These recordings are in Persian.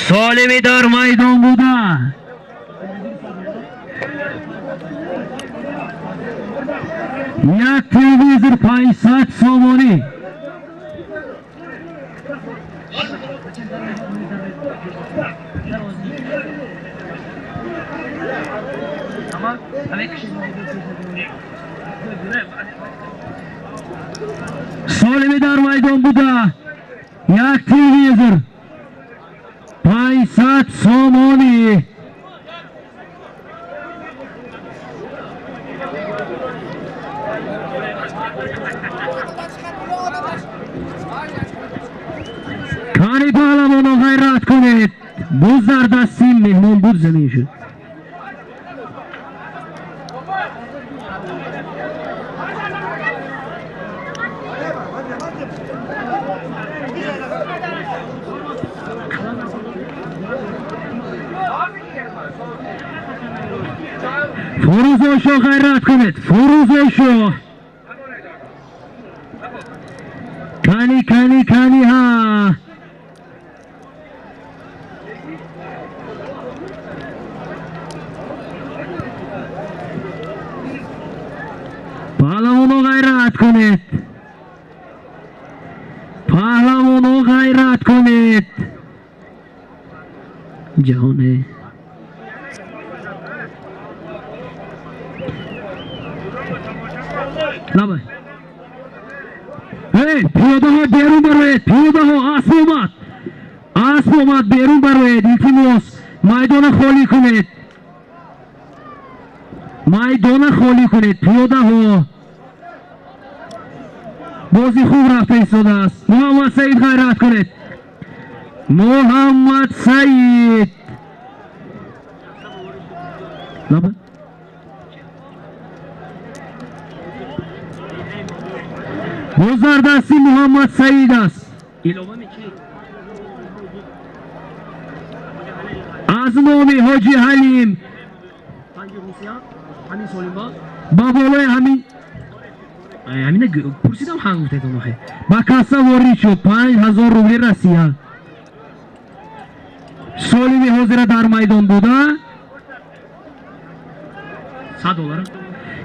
Solimi dar maydon buda. Yak televizor 500 somoni. Solimi dar maydon buda. Yak televizor 500 somoni. Kani pahlavonu g'ayrat kunid. Buzlar dastin mehmon buz zamin shu. Furuz Osho g'ayrat kunid. Furuz Osho. Kani ha. Pahlavonu g'ayrat kunid. Pahlavonu g'ayrat kunid. Jahone. Labay. Hey, piyoda ho berun barved. Piyoda ho asbomat. Asbomat berun barved. Iltimos maydona kholi kunid. Maydona kholi kunid. Piyoda ho. Bozi khub rafta istoda ast. Muhammad Said g'ayrat kunid. Muhammad Said. Labay. Bozlar dasti Muhammad Said است. از نام حاجی حلیم با بالای همین پرسیدم هنگ بوده دو مخه با کسا وارد شد 5000 روبل رسیه. سالمی حاضر در میدان بوده $100.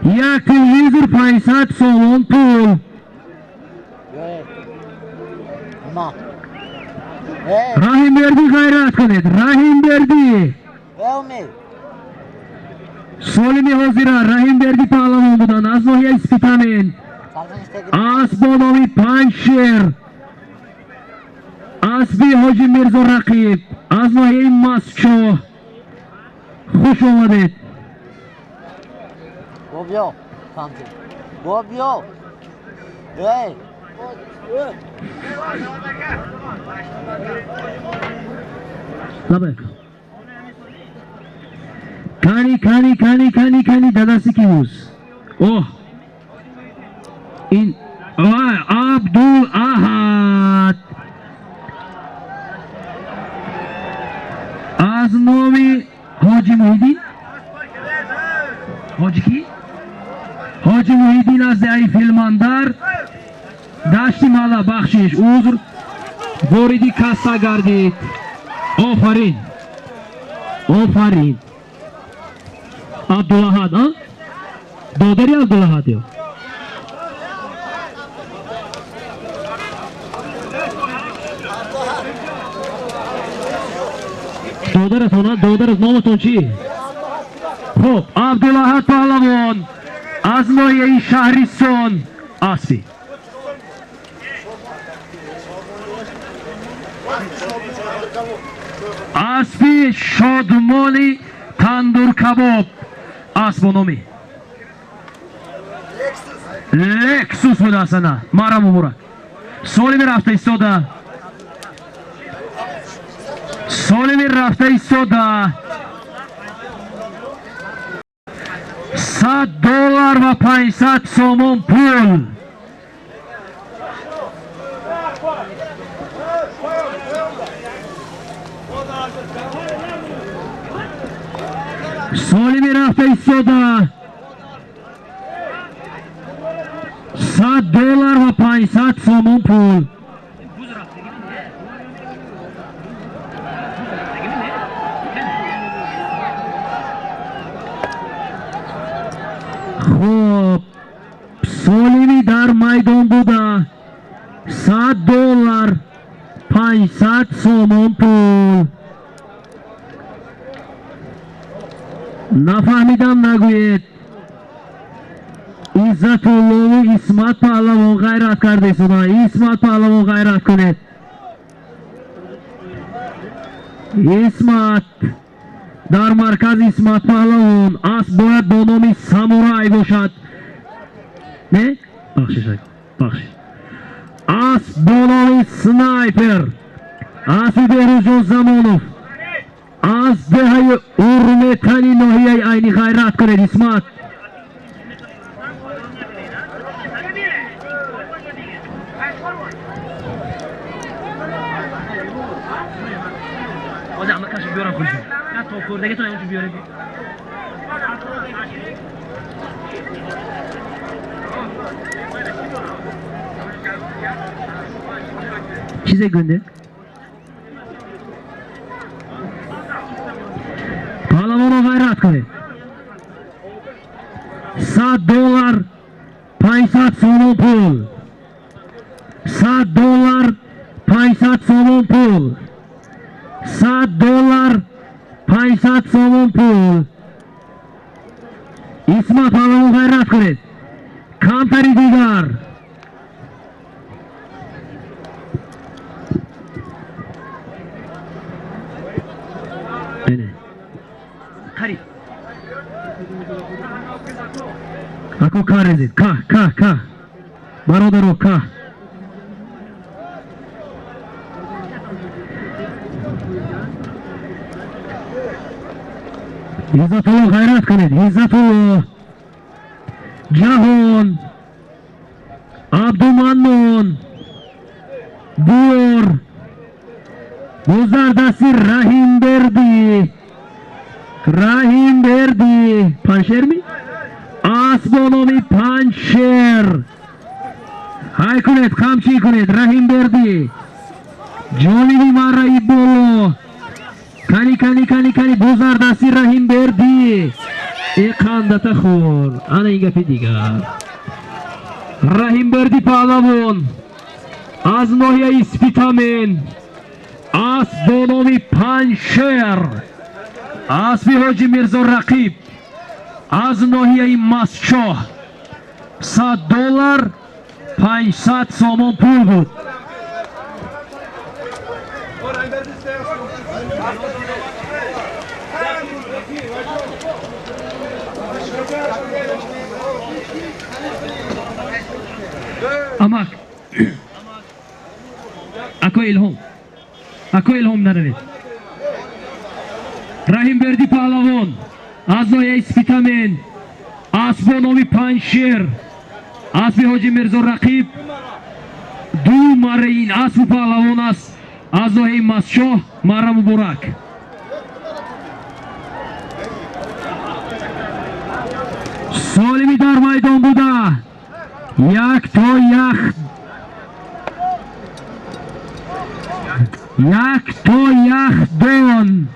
یک تلویزور 500 سومون پول. Rahim Berdi g'ayrat kunid. Rahim Berdi. Solimi hozira Rahim Berdi pahlavon budan az nohiya ispitamen. Asbonovi Panshir. Asbi Hoji Mirzo Raqib. Az nohiya Mascho. Xush omaded. Bobyo. Bobyo. Hey. Labek. Kani dadasi kimuz? Oh. In Abdul Ahad. Az nomi Hoji Muhyiddin. Hoji ki? Hoji Muhyiddin az ai filmandar. Dashti mala bakhshish uzr voridi kassa gardid. Ofarin Abdulahad ha? Dodari Abdulahad yo. Dodara nomatun chi? Khob Abdulahad pahlavon az nohiyayi Shahriston Asfi. Asfi Shodmoni Tandur Kabob Asbonomi Lexus buda sana Mara Mubarak. Solimi rafta istoda. $100 va 500 somon pul. Solimi rafta istoda. $100 va 500 somon pul. خب سولمی در میدان بوده. $100 500 سومون پول. نفهمیدم نگوید. عزت الله و اسمت پهلوان غیرت کرده سودا. اسمت پهلوان غیرت کنید. اسمت در مرکز اسمت پهلوان اسب باید با نام سامورای باشد. نه؟ بخشش اسب با نام سنایپر. اسب بهروز جان زمانوف از دهه ارمتنی ناحیه عینی غیرت کنید. اسمت آجا اما کشف بیارم خودشون نه تا کردگه تا همونجور بیاره چیزه گنده پهلوانو غیرت کنه. $100 500 سومون پول. $100 500 سومون پول. $100 500 سومون پول. اسمت پهلوان غیرت کنید. کمتری دیگر خرید اکو کار ازید که برادرو که عزت الله غیرت کنید. عزت الله جهان عبدالمنان بور گذردستی رحیم بردی پنشر می اسبانامی پنشر های کنید خمچی کنید. رحیم بردی جانبی مرایی بولو کنی گذردستی رحیم بردی ای قندت خور انا این گفی دیگر. رحیم بردی پهلوان از ناحیه اسپیتامین اسب با نام پنشر اسب حاجی میرزا رقیب از ناحیه مسچاه $100 500 سومون پول بود. امک اکو الهام نروید. رحیم بردی پهلوان از ناحیه اسپیتامین اسب با نام پنشر اسب حاجی میرزا رقیب دو مره این اسب پهلوان است از ناحیه مسچاه. مره مبارک. سالمی در میدان بوده. یک تا یک دون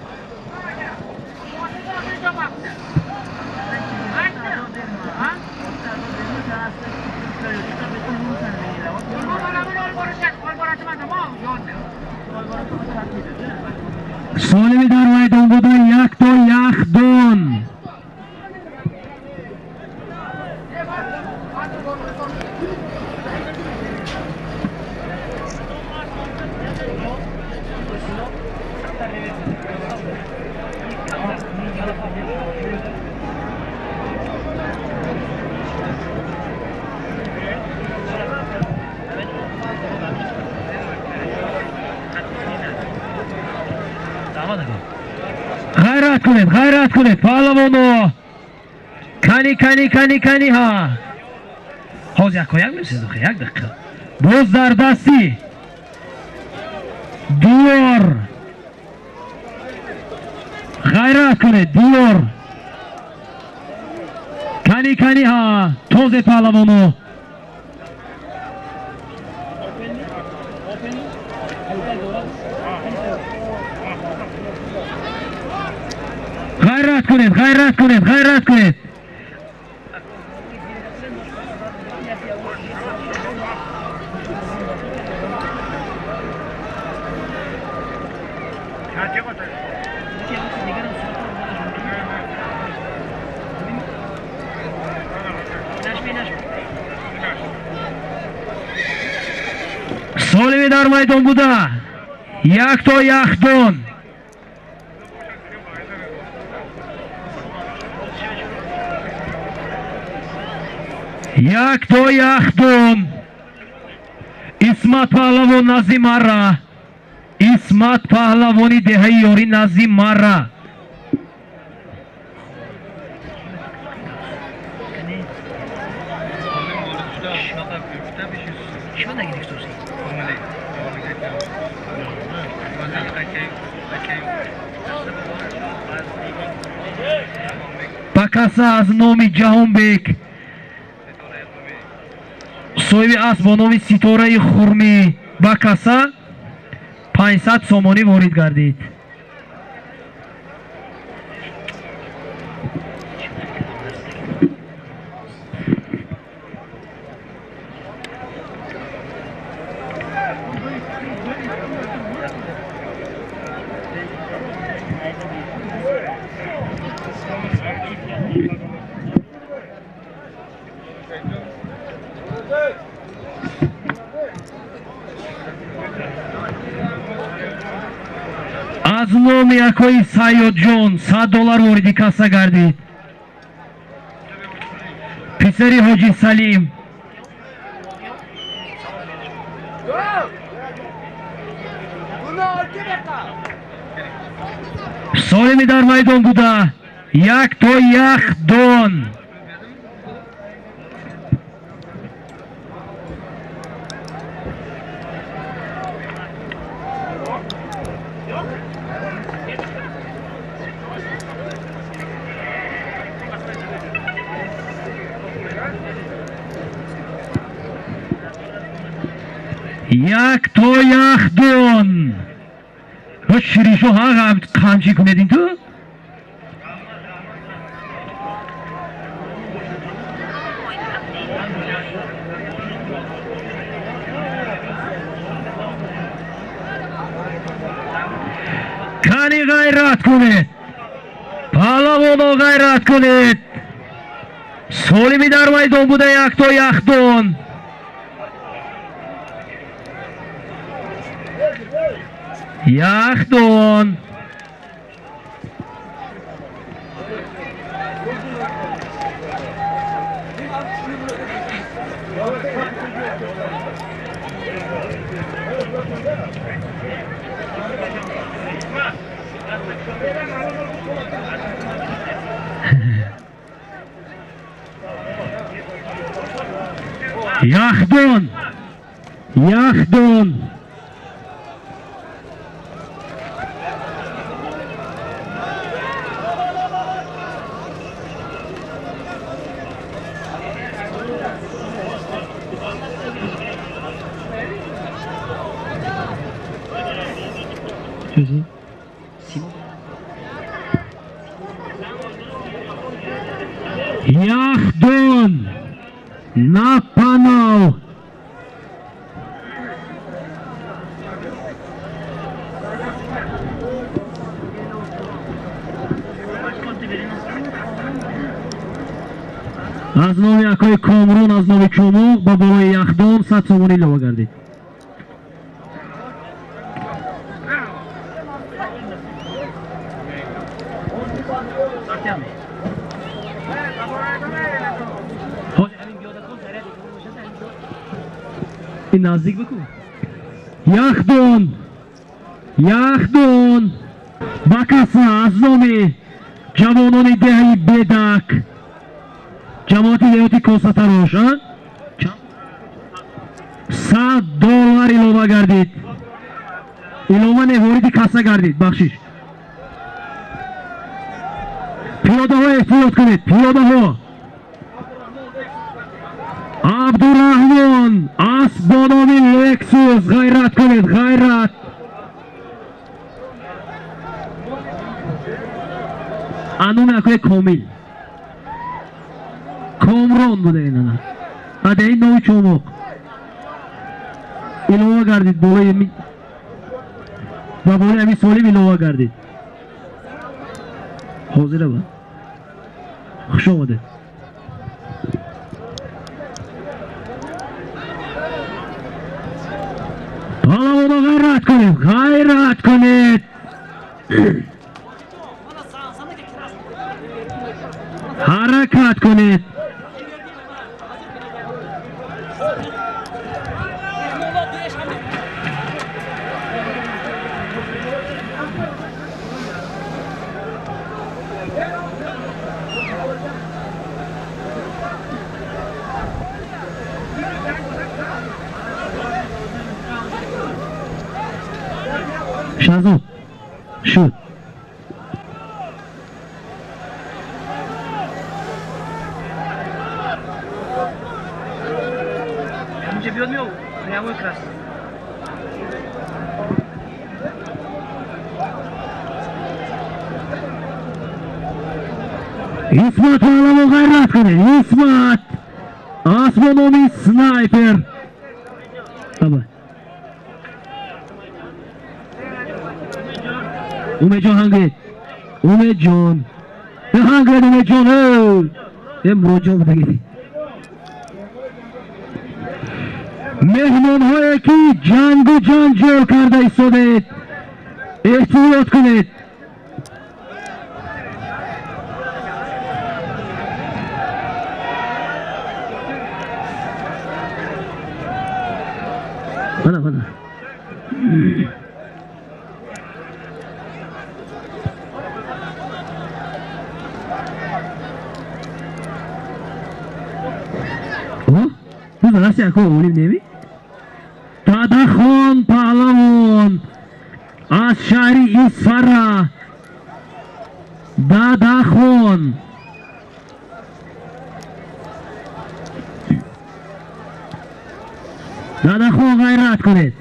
سالمی در میدان بوده. یک تا یک دون غیرت کنید پهلوانو کنی ها حاض یک میرسید. یک دقیقه باز در دستی دیور غیرت کنید. دیور کنی ها توزه پهلوانو غیرت کنید. Солими дар майдон буда. Як то яхдон. Як то яхдон. Исмат Паҳлавон назди марра. Исмат Паҳлавони деҳаи ёрӣ назди марра. ба каса аз номи Ҷаҳонбек соҳиби асб бо номи Ситораи Хурмӣ ба каса 500 сомонӣ ворид гардид. аз номи якои Сайёдҷон $100 вориди касса гардид. писари ҳоҷи Салим солими дар майдон буда. Як то яхдон. Як то яхдон. Ширишо ҳа қамчи кунедин ту? Кани ғайрат кунед. Паҳлавоно ғайрат кунед. солими дар майдон буда. Як то яхдон. яхдон. яхдон. яхдон. яхдон. напанов. аз номи якои Комрун аз номи Чумоқ ба болои яхдон 100 сомонӣ илова гардид. наздик бикун. яхдон. яхдон. ба каса аз номи ҷавонони деҳаи бедак ҷамоати деҳоти Косатарош $100 илова гардид. илова не вориди касса гардид. бахшиш. пиёдаҳо эҳтиёт кунед. пиёдаҳо. Абдураҳмон асб бо номи Лексус. ғайрат кунед. ғайрат. аноми акои Комил. کامران بوده اینا. هده این نوی چومق ایلوه گردید بالای و بالای امی سالیم ایلوه گردید. حاضره با خوش آمده. حالا بابا غیرت کنید، غیرت کنید. حرکت کنید. شازو شد. اینجا بیاد میو نیامو کراس اسمت حالا غیرت کنید. اسمت آسمانومی سنایپر. بابا اومه جان هنگید. اومه جان هنگید. اومه جان امرو جان بگید. مهمان هایی که جنگ و جنجال کرده ایستادید احتیاط کنید. بله بله تو درستی اکو اولیم نمی؟ دادخان پهلوان از شهری اسفره. دادخان دادخان غیرت کنید.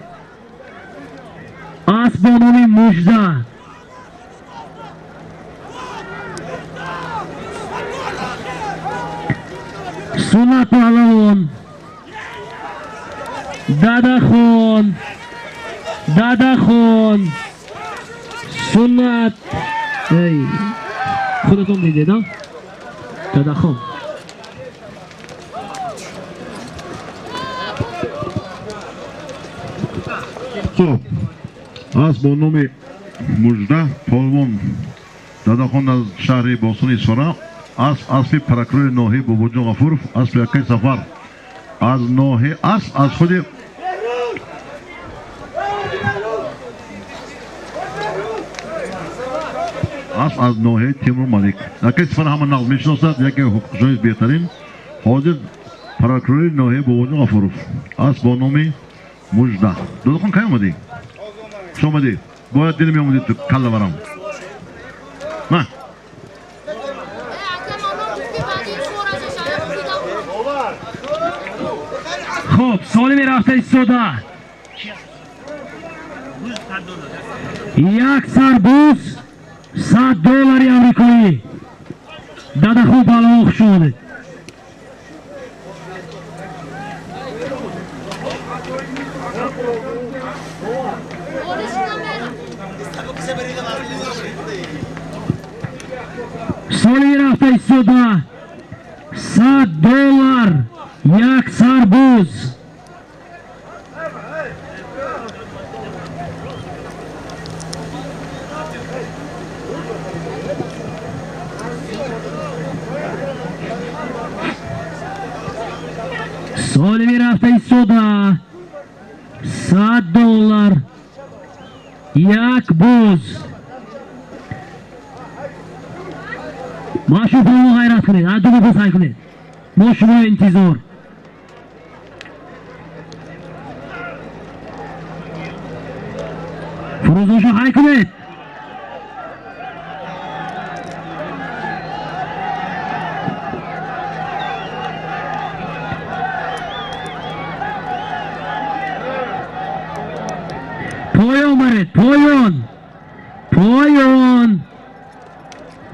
اسبانومی مجده سنت پهلوان. دادخان دادخان سنت. ای خودتون دیدید ها دادخان. خب از با نام مجده پالوان دادخان از شهر باسون اسفره اسب پرکروی ناحیه باباجان غفورов اسب یکی سفر از ناحیه از خود از ناحیه تیمور مالک یکی سفر همه نقل میشناسد. یکی حقوقشناس بهترین حاضر پرکروی ناحیه باباجان غفورov اسب با نام مجده. دادخان کی اومدی؟ شو اومدی؟ باید دیدم اومدی تو کله برام. نه خب سالی رفته ایستاده. یک سربوز $100 امریکایی. دادخان پهلوان شده. سالی رفته ایستاده. $100 یک سربوز. سالی میرفته ایستاده. $100 یک بوز. ما شما غیرت کنید. هر دو بوز سعی کنید. ما شما انتظار. فروزاشو حی کنید. پایان برید. پایان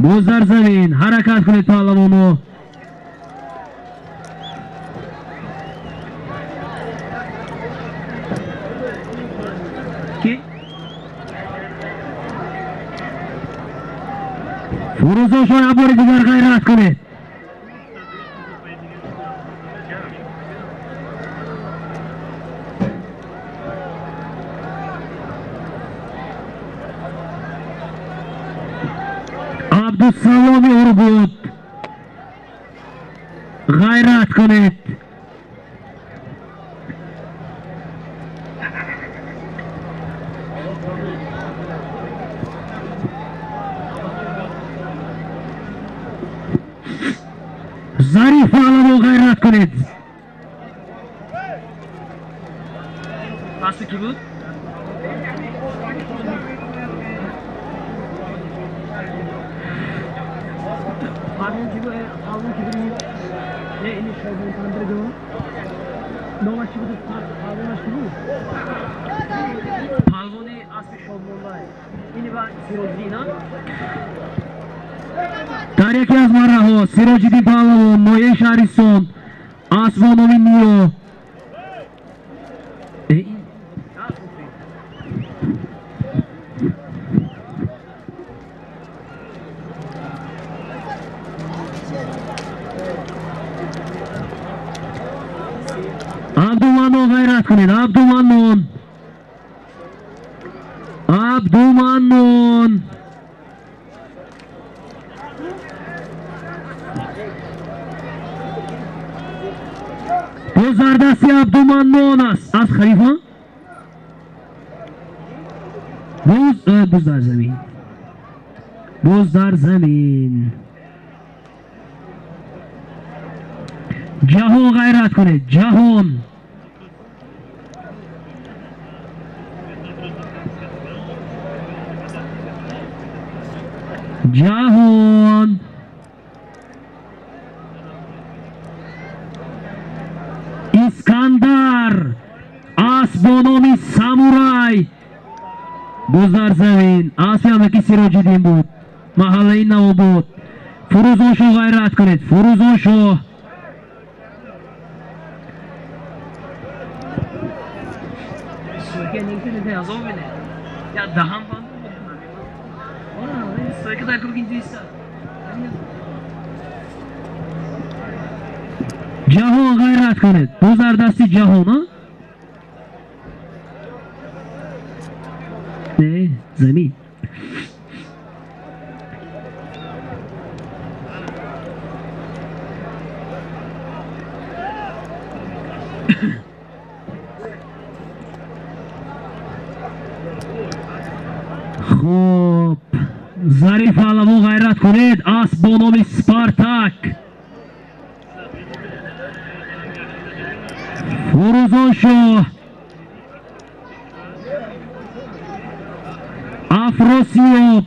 باز در زمین حرکت کنید پهلوانو. Firuzon Shoh aboridigar g'ayrat qilib. Abdusalomi Urgut g'ayrat qilib. Zarif Alamo g'ayrat qilib. Pasti ki bu? Pardon ki bu, aldım ki bu. Ne ini şöyle kandırdı o? Nova ki bu, pardon ki bu. Palvoni asli şovmonlar. İni ben Sirojina. در یکی از مراحل سیراج‌الدین پهلوان، مایه شهریستان، اسبانوی نیو عبدالمنان غیرت کنید. عبدالمنان بزردستی عبدالمنان است از خلیفه. بوز در زمین. بوز در زمین. جهان غیرت کنید. جهان جهان اسکندر اسبانومی سامورای بزرگ زمین. اسبی هم که سیراج‌الدین بود، محله این نو بود. فروزان شاه غیرت کنید. فروزان شاه Söke neyse de yazıyor beni. Ya daha mı fazla? Ona söke de 42. ister. جهان غیرت کنید. بزردستی جهان ها نه زمین. خوب ظریف علمو غیرت کنید. اسبانومی سپارتاک فروزان شاه افراسیاب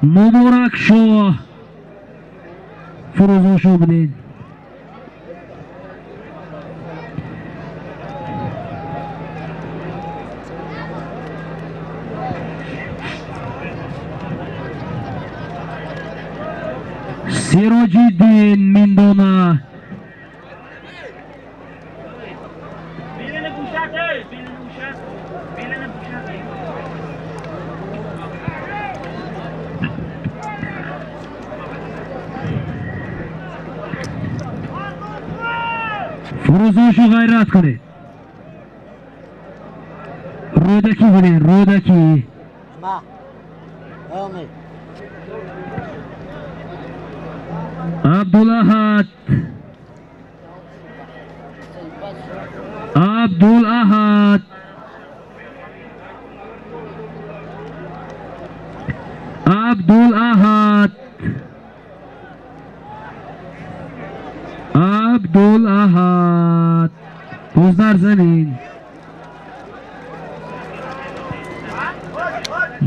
مبارک شاه فروزان شاه بودید. سیراج‌الدین میندونه Birini kuşak ey! Birini kuşak! Birini kuşak ey! فروزان شاه غیرت کنید. رودکی بودید. رودکی ما اومد عبدالاحد عبدالاحد عبدالاحد عبدالاحد پوز در زمین.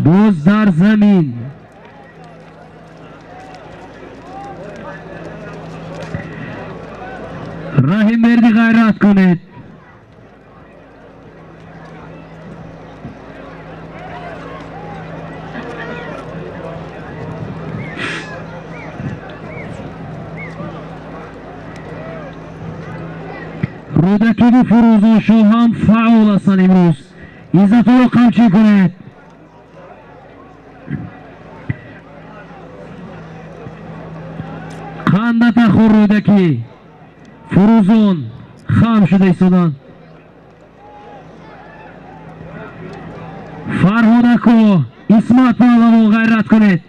بوز در زمین. رحیم مردی غیرت کنید. Ro'daki Firuzon Sho ham faol asan imroz. Izzatullo qamchi kuned. Qanda taxurro'daki Firuzon ham shunday so'dan. Farhodako Ismat Pahlavon g'ayrat kuned.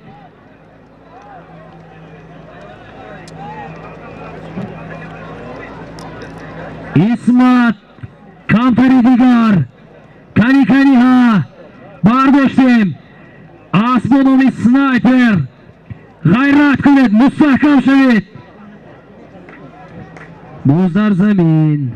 İsmat Kamperidigar Kani ha Bardoshtim Asbonoviy snayper g'ayrat qilib mustahkam shavit Bo'zar zamin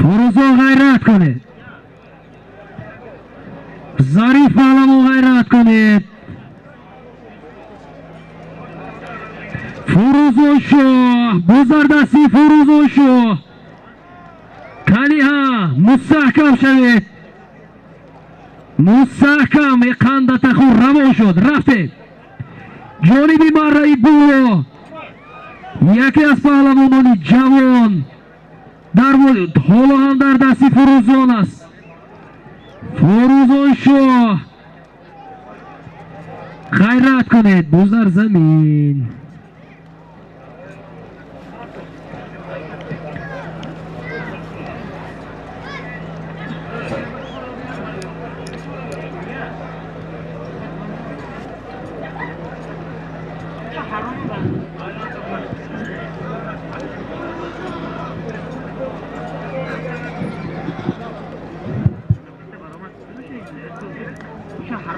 Firuzon g'ayrat kuned. Zarif Pahlavon g'ayrat kuned. Firuzon Sho Bo'zardasi Firuzon Sho Kaniha mustahkam shavit. Mustahkam qanda taxur ravon shud. Rafte Jonibi marrai bu yaki az Pahlavononi javon در حالا هم در دستی فروزان است. فروزان شو غیرت کنید بزر زمین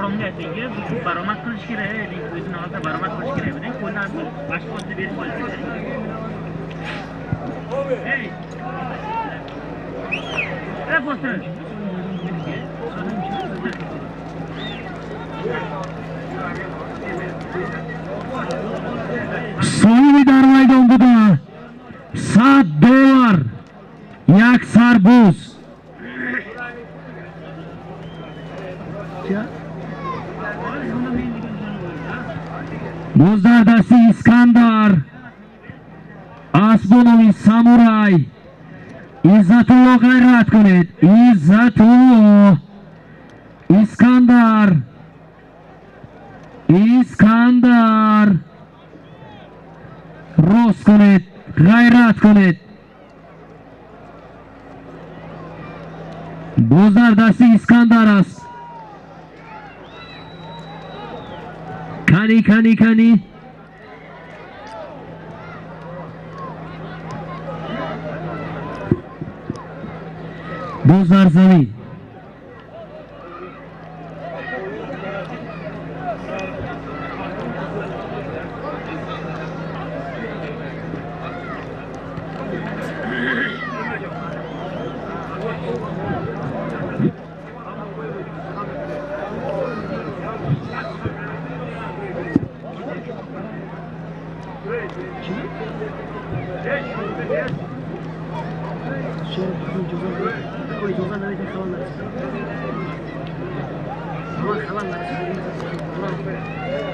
haromga aytdingiz, baromat qilish kerak edi. O'zini olsa baromat qilish kerak edi. Qo'ldan boshqa o'zini berib qo'yish kerak. Hey. Reposter. So'nggi dar maydonda $100 yak sarbuz Bo'zdardasi Iskandar Asbonoviy Samuray Izzatullo g'ayrat kuned. Izzatullo Iskandar rost kuned. G'ayrat kuned. Bo'zdardasi Iskandar است. Kani Bo'zar zamin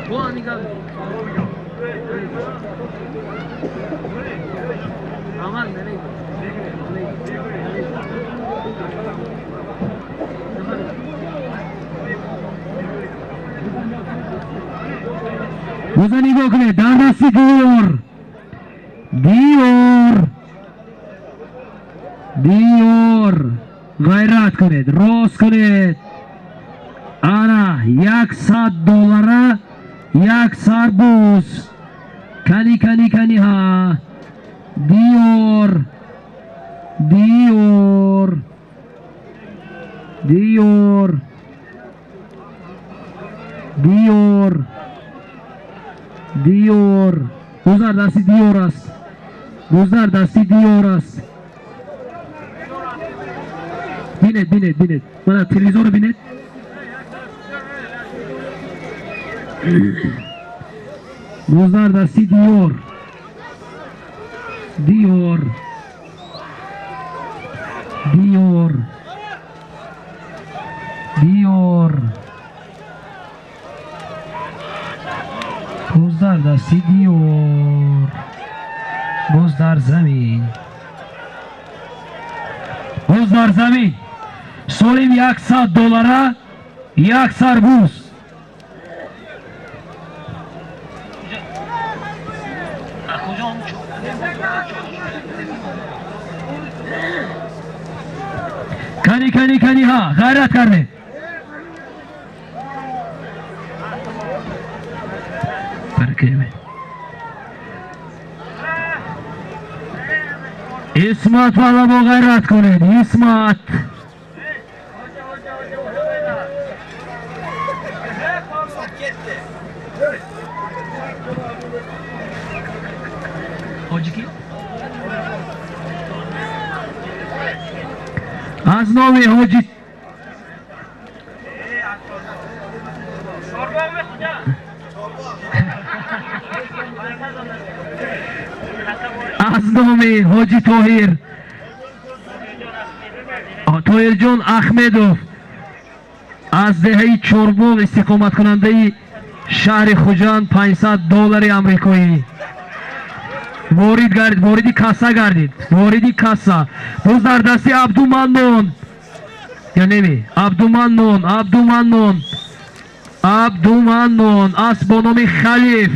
Bu amiga. Aman nereye? Bo'za nigah qilib, dardasi Diyor g'ayrat qilib, rost qilib. Ana $100 yak sarbuz. Kani ha. Diyor دیور دیور دیور دیور بزر دستی دیور است بزر دستی دیور است بینید من تلویزیون رو بینید بزر دستی دیور دیور دیور دیور بز در دستی دیور بز در زمین بز در زمین سولیم $100 یک سر بوز کنی ها غیرت کرده برکه اسمت والا با غیرت کنید اسمت از نام حاجی از نام حاجی طاهر جان احمدوف از دهه چوربوغ استقامت کننده شهر خوجند $500 امریکایی واردی کاسا گردید واردی کاسا باز در دستی عبدالمنون یا نمی عبدالمنون از با نام خلیف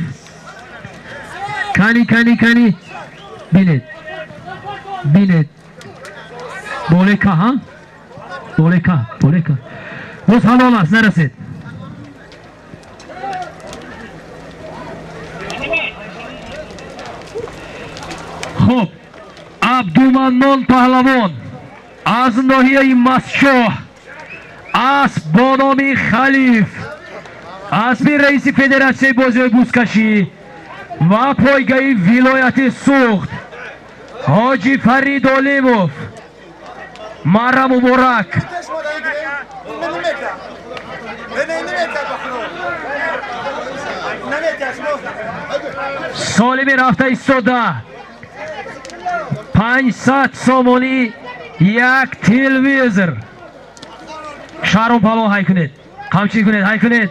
کنی بینید بولکا ها بولکا باز حلال است نرسید خب عبدالمنان پهلوان از ناحیه مسچوح از با نام خلیف از رئیس فدراسیون بازی بوزکشی و پایگاه ولایت سوخت حاجی فرید علیموف مرا مبارک سالمی رفته ایستاده 500 سومونی یک تلویزر شهرون پلو های کنید قمچی کنید های کنید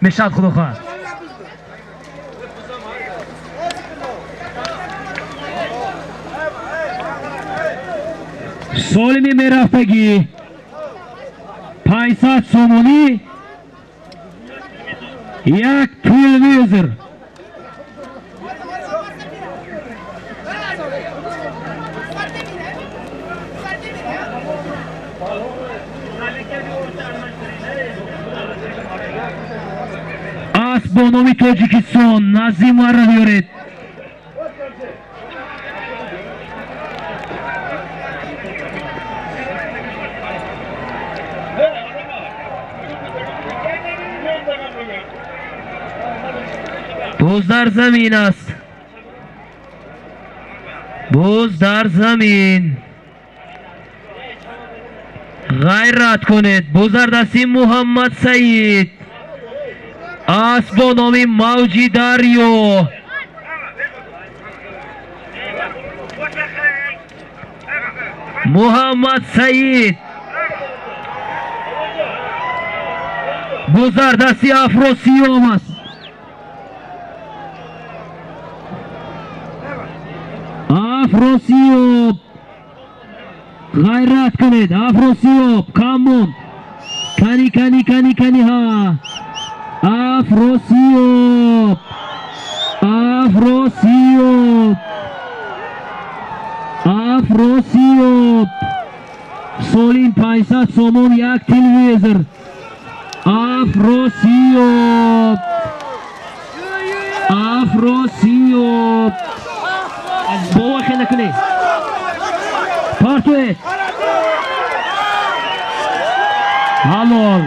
میشد خدا خواهد سالمی میرفتگی 500 سومونی یک تلویزر از با نام تاجیکستان نظیم را بیارید باز در زمین است باز در زمین غیرت کنید بزردستی محمد سعید از با نام موجی دریو محمد سعید بزردستی افراسیاب است افراسیاب غیرت کنید افراسیاب کامون کنی ها افراسیاب سولین 500 سومون یک تلویزر افراسیاب بابا خیلی نکنی توی حلال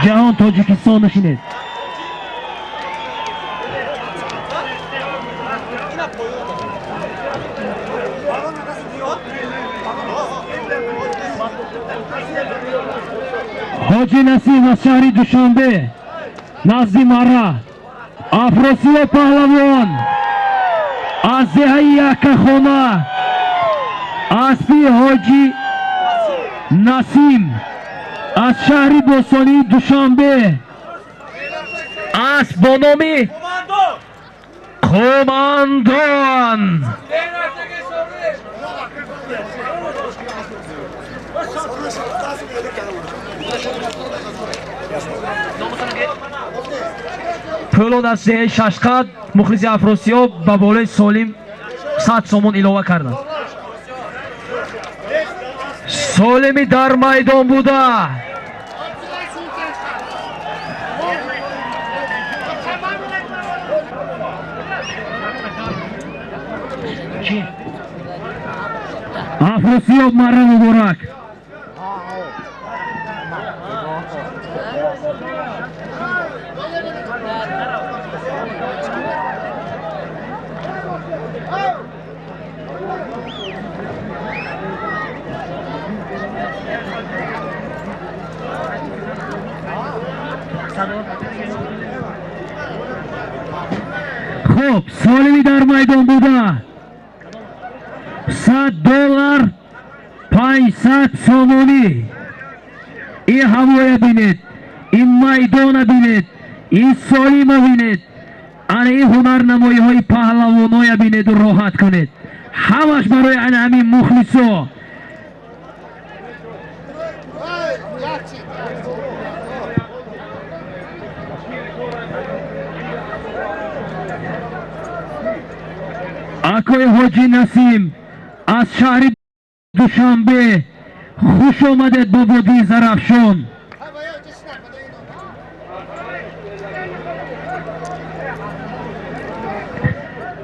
جهان تاجیکستان نشینید حاجی نسیم از شهری دوشنبه نزدی مرا افروسیو پهلوان از دهه یکخانه اسبی حاجی نسیم از شهری بوستانی دوشنبه اسب با نام کماندان پولو دسته ششقد مخلصی افروسیو با بالای سالیم 100 سومون ایلوه کردن سالمی در میدان بوده افروسیو مرا مبارک خب سالمی در میدان بوده 100 دلار 500 سومونی این هوای بینید این میدان بینید این سالم بینید این هنر نمایی های پهلوانای بینید و راحت کنید همش برای همین مخلصا اکای حاجی نسیم از شهر دوشنبه خوش آمدید با وادی زرافشان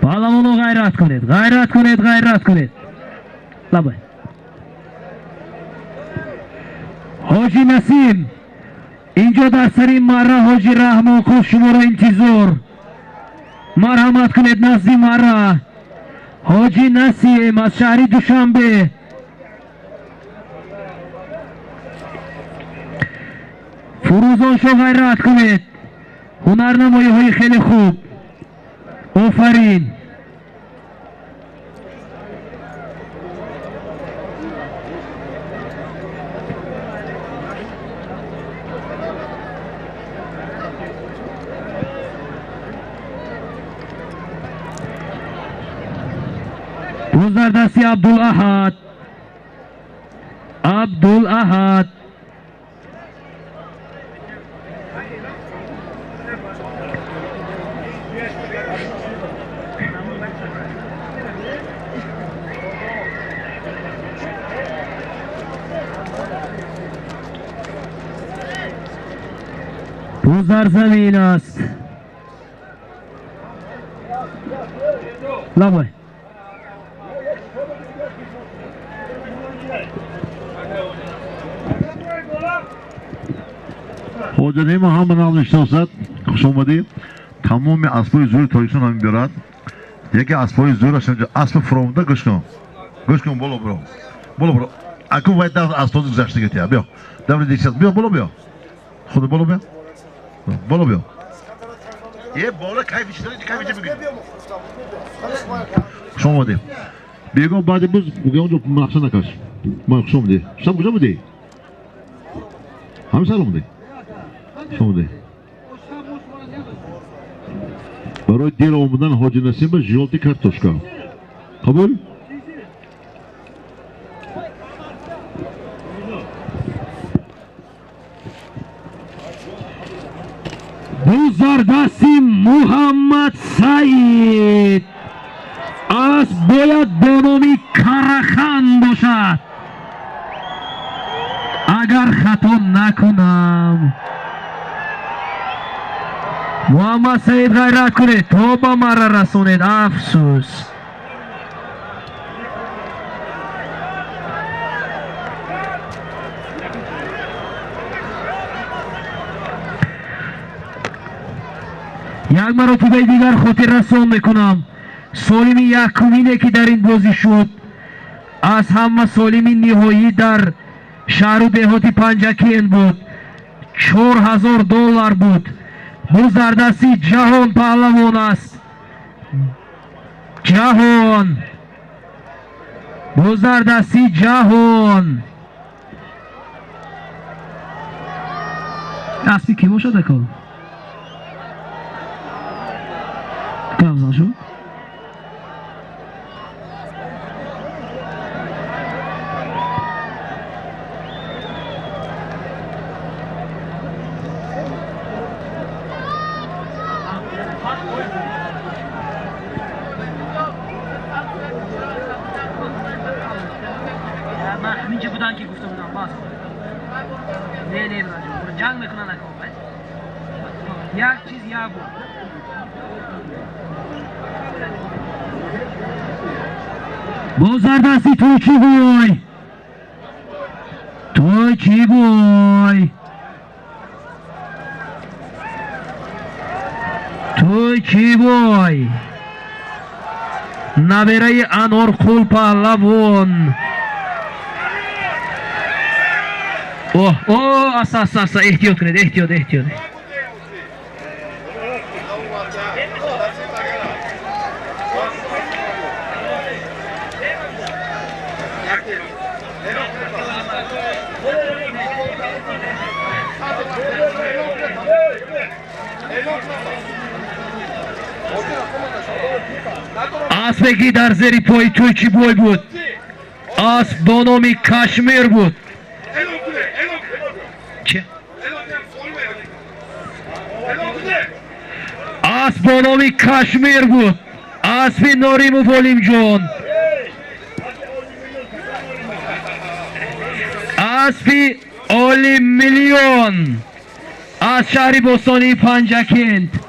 پهلوانو غیرت کنید غیرت کنید غیرت کنید لبای حاجی نسیم اینجا در سری مرا حاجی رحمان خوب شما را انتظار مرحمت کنید نزدی مرا حاجی نسیم از شهری دوشنبه فروزان شو غیرت کنید هنرنمایی های خیلی خوب آفرین روز در دستی عبدالاحد عبدالاحد روز در زمین است لبای حاجی ما هم نام نشناسد خوش آمدید تمام اسبای زور تاریخشون هم بیارد یکی اسبای زورش اینجا اسب فراموده گوش کن بالا برو اکو باید در اسبای گذشته گیتی بیا دور دیشت بیا بالا خود بالا بیا یه بالا کیفش داری کیفش بگیر خوش آمدید بیگم بعد بز بگم اونجا مخصوص نکاش ما خوش آمدید شب کجا بودی؟ همه سال آمدی؟ شموده برای دیر آمدن حاجی نسیم به ژالتی کارتوشکا قبول؟ بزرگدستی محمد سعید از باید با نامی کرخان باشد اگر خطا نکنم محمد سعید غیرت کنید تا به مرا رسونید. افسوس. یک مرتبه دیگر خاطر رسان میکنم سالمی یکمینه که در این بازی شد از همه سالمی نهایی در شهر و دهاتی پنجکین بود. $4000 بود. باز در دستی جهان پهلوان است. جهان باز در دستی جهان. اسبی کی باشد اکا؟ کامزان شو؟ من همین چه بودن که گفته بودم باز نه نه جنگ میکنن اکا یک چیز یک بود. بازار دستی توی چی بوی؟ توی چی بوی؟ توی چی بوی؟ نبره انار قول پهلوان. اوه اوه اساس احتیاط کنید احتیاط. اسبی در زیر پای توی چی بوی بود؟ اسب با نام کشمیر بود. چه؟ اسب با نام کشمیر بود. اسب ناریم و بالیم جان. اسب آلی میلیون از شهر بستانی پنجکند.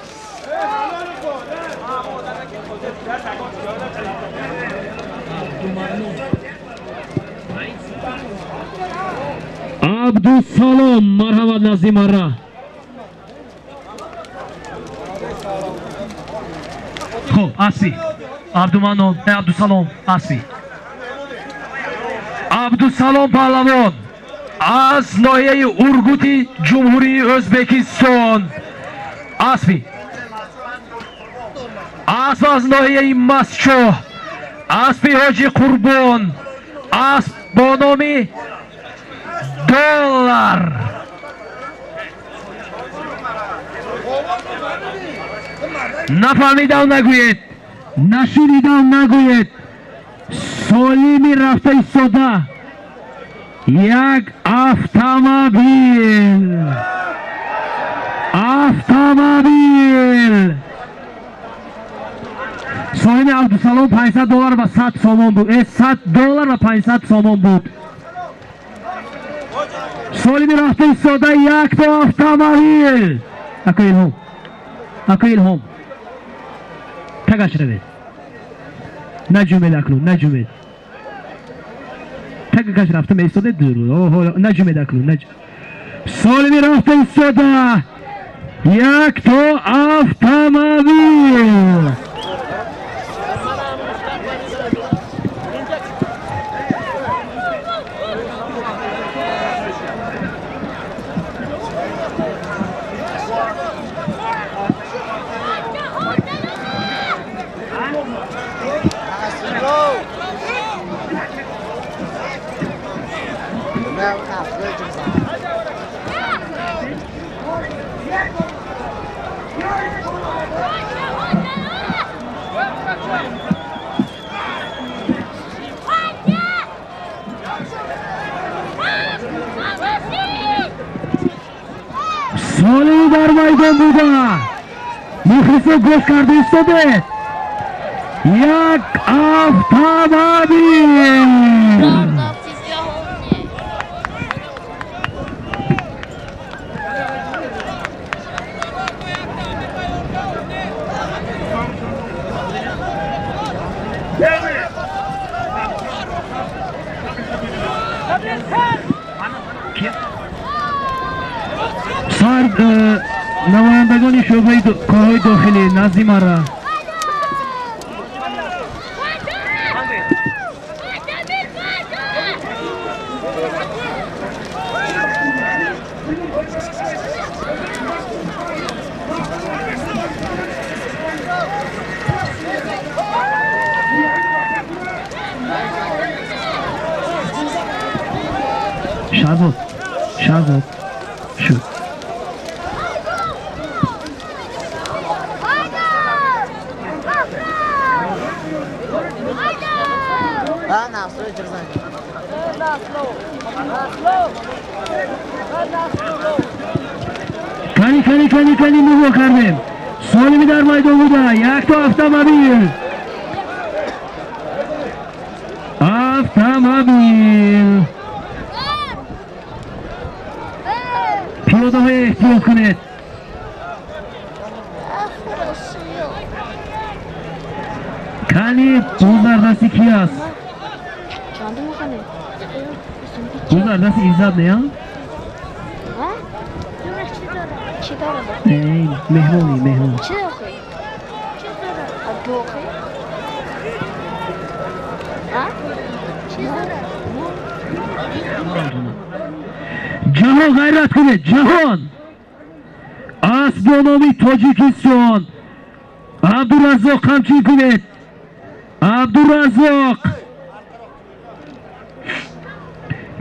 عبدالسلام مرحمت نزدی مرا. خب اسبی عبدالسلام اسبی عبدالسلام پهلوان از ناحیه اورگوتی جمهوری ازبکستان. اسبی اسب از ناحیه مسچو. اسبی حاجی قربان. اسب با نام دلار. نفهمیدم نگوید، نشنیدم نگوید. سالمی رفته ایستاده یک автомобиль. سالمی عبدالسلام $500 و 100 سامان بود. $100 و 500 سامان بود. سالمی رفته ایستاده یک تا автомобиль. اکو الهام تگش روید نجومید اکنون نجومید تگش رفتم ایستاده دور نجومید اکنون سالمی رفته ایستاده یک تا автомобиль. سالمی در میدان بوده مخلص گوش کرده ایستاده یک автомобиль. صار نمایندگان شعبه کارهای داخلی نظیماره شهزاد شد کانی نگاه کردیم سالمی در میدان بوده یک تا автомобиль پیاده های احتیاط کنید کانی بوزر دستی کی است؟ بوزر دستی ایزاد نیا؟ چی داره؟ ای مهمونی چی داره؟ دوخه؟ چی داره؟ جهان غیرت کنید جهان اسبانامی تاجیکستان عبدالرزاق همچین کنید عبدالرزاق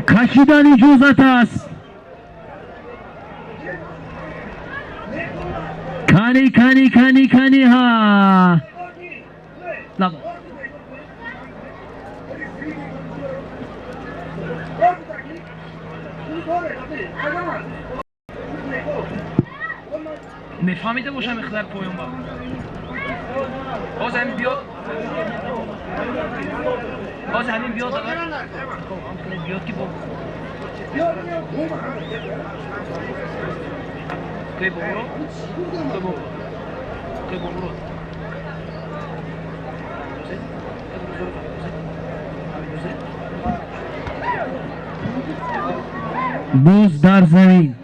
کشیدن اجازت است کانی ها لابا میفهمیده باشم اختر پایان با باز همین بیاد بیاد که با که برو بوز در زمین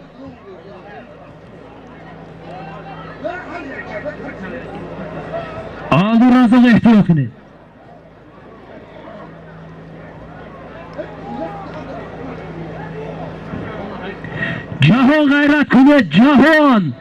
عبدالرزاق احتیاط کنید جهان غیرت کنید جهان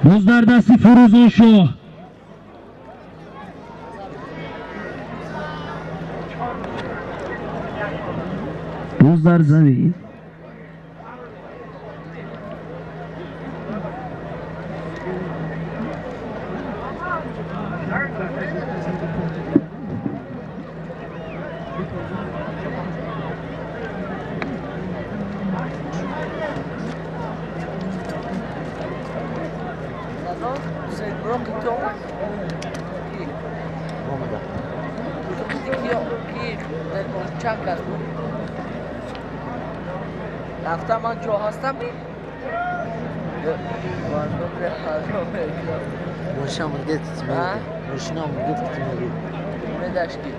بوز در دستی فروزان شاه بوز در زمین رفتم من جا هستم ماشین گفت نداشتی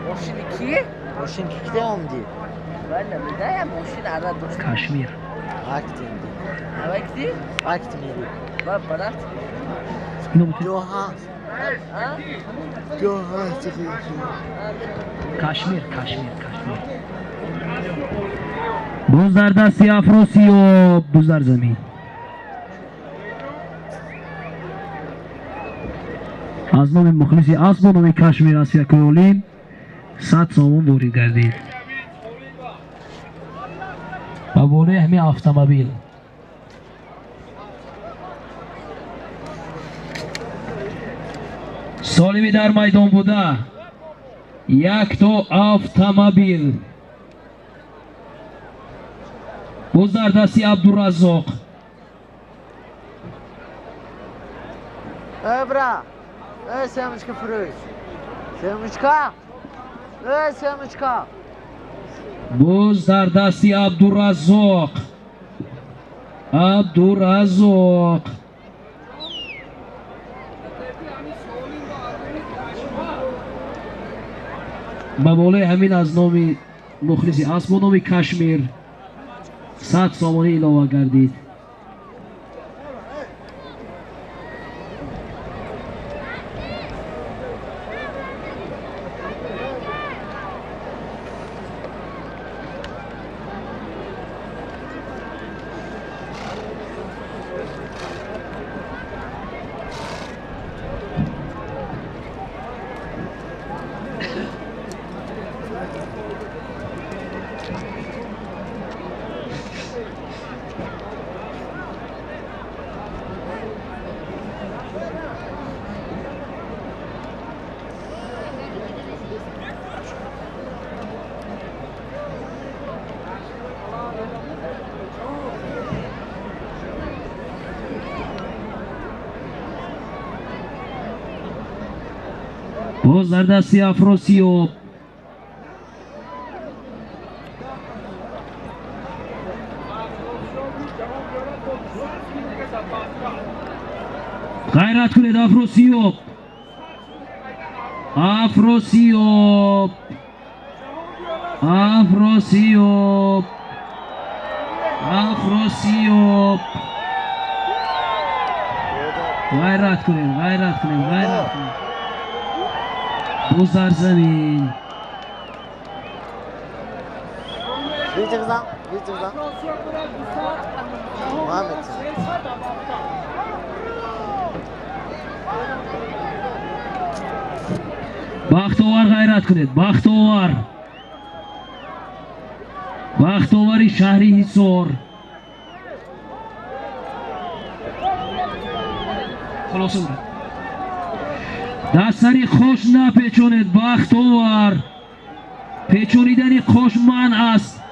ماشین کیه؟ ماشین کی آمدی؟ بله میدایم ماشین عرض دوست کشمیر وقتی میری و برات کشمیر بوز در دستی افروسی و بوز در زمین از نام مخلصی اسب و نام کشمیر از یکولین 100 سامان وارد گردید و بوله همین автомобиль سالمی در میدان بوده یک تو автомобил. باز در دستی عبدالرزاق. Bra. Semečka Fruj. Semečka. Semečka. باز در دستی عبدالرزاق. عبدالرزاق. به بالای همین از نام مخلصی اسب و نام کشمیر 100 سامانه علاوه گردید. باز در دستی افراسیاب. غیرت کنید افراسیاب. افراسیاب. افراسیاب. افراسیاب. غیرت کنید. غیرت کنید. غیرت کنید. باز در زمین. Bitirdim. Muhammed. بختاور غیرت کنید. بختاور. بختاوری شهری حصار. خلاصه بود. دستری خوش نپیچونید. بختاور. پیچونیدنی خوش منع است.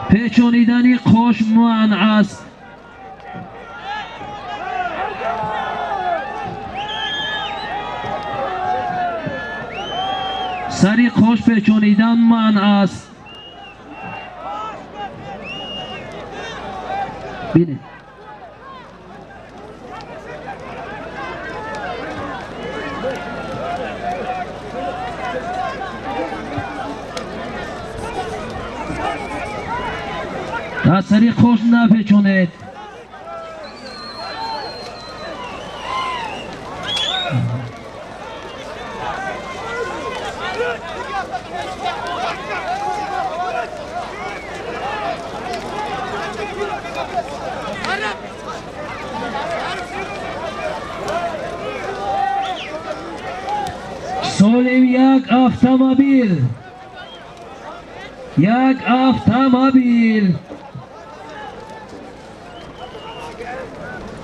پیچونیدنی خوش منع است. سری خوش پیچونیدن منع است. بینید. دستری خوش نپیچونید. سالم یک автомобиль. یک автомобиль.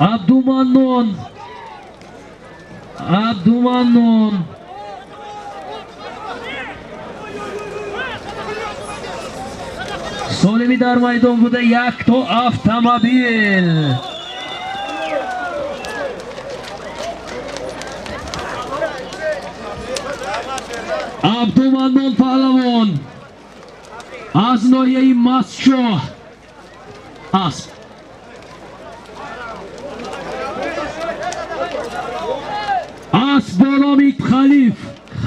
عبدالمنان. عبدالمنان. سالمی در میدان بوده. یک تا автомобиль. عبدالمنان پهلوان از ناحیه مستشاه اسب. اسب با نام خلیف.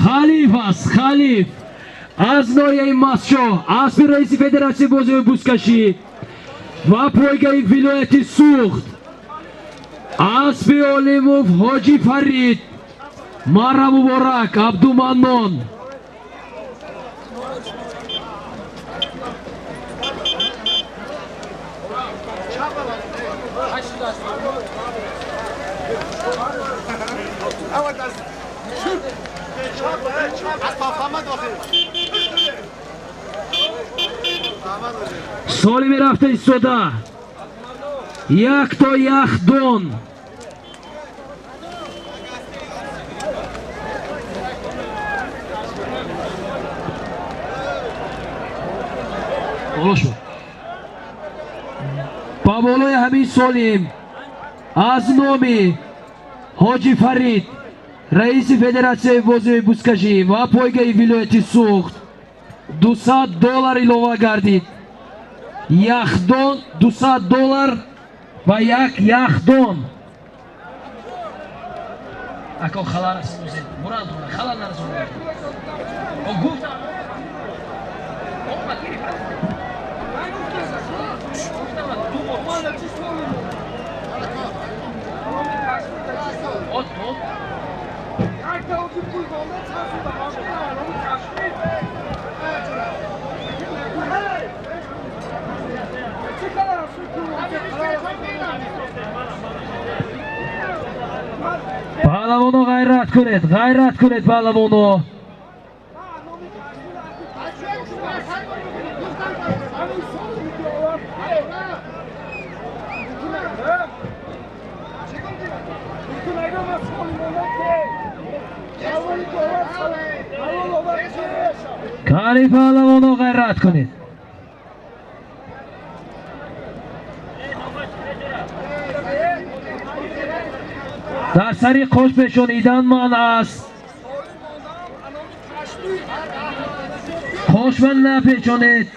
خلیف است. خلیف از ناحیه مستشاه. اسب رئیس فدراسیون بازی بوزکشی و پایگاه ولایت سوخت. اسب عالموف حاجی فرید. مارا مبارک. عبدالمنان. سالی می رفته ایستاده. یک تا یخدان. Oluşma. با بالای همین سالیم از نامی حاجی فرید رئیس فدراسیون بازی بوسکشی و پایگاه ولایت سوخت $200 ilova گردید. یخدان $200 و یک یخدان. اکو خلال رسید بران تو خلال نرسید. او گفت پهلوانو غیرت کنید پهلوانو. کاری پهلوانو غیرت کنید. در سری خوش بشونیدن من است. خوش من نپیچونید.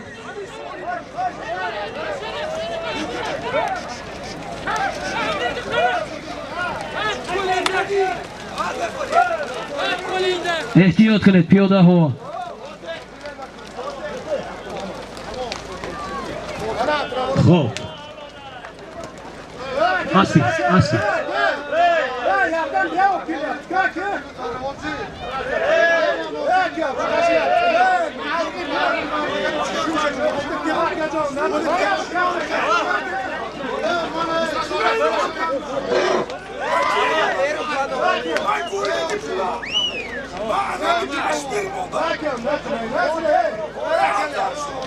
احتیاط کنید پیاده ها. خب اسبی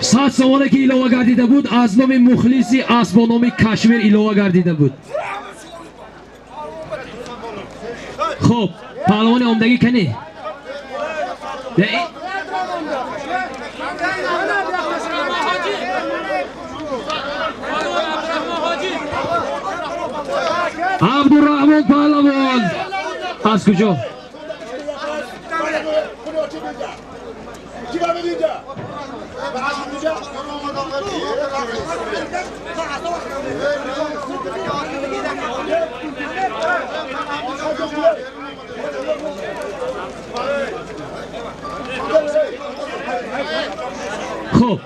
صد سوانه که ایلوه گردیده بود از نام مخلصی اسبانامی کشمیر ایلوه گردیده بود. خب پهلوان آمدگی کنی عبدالرحمن پهلوان از کجا؟ خب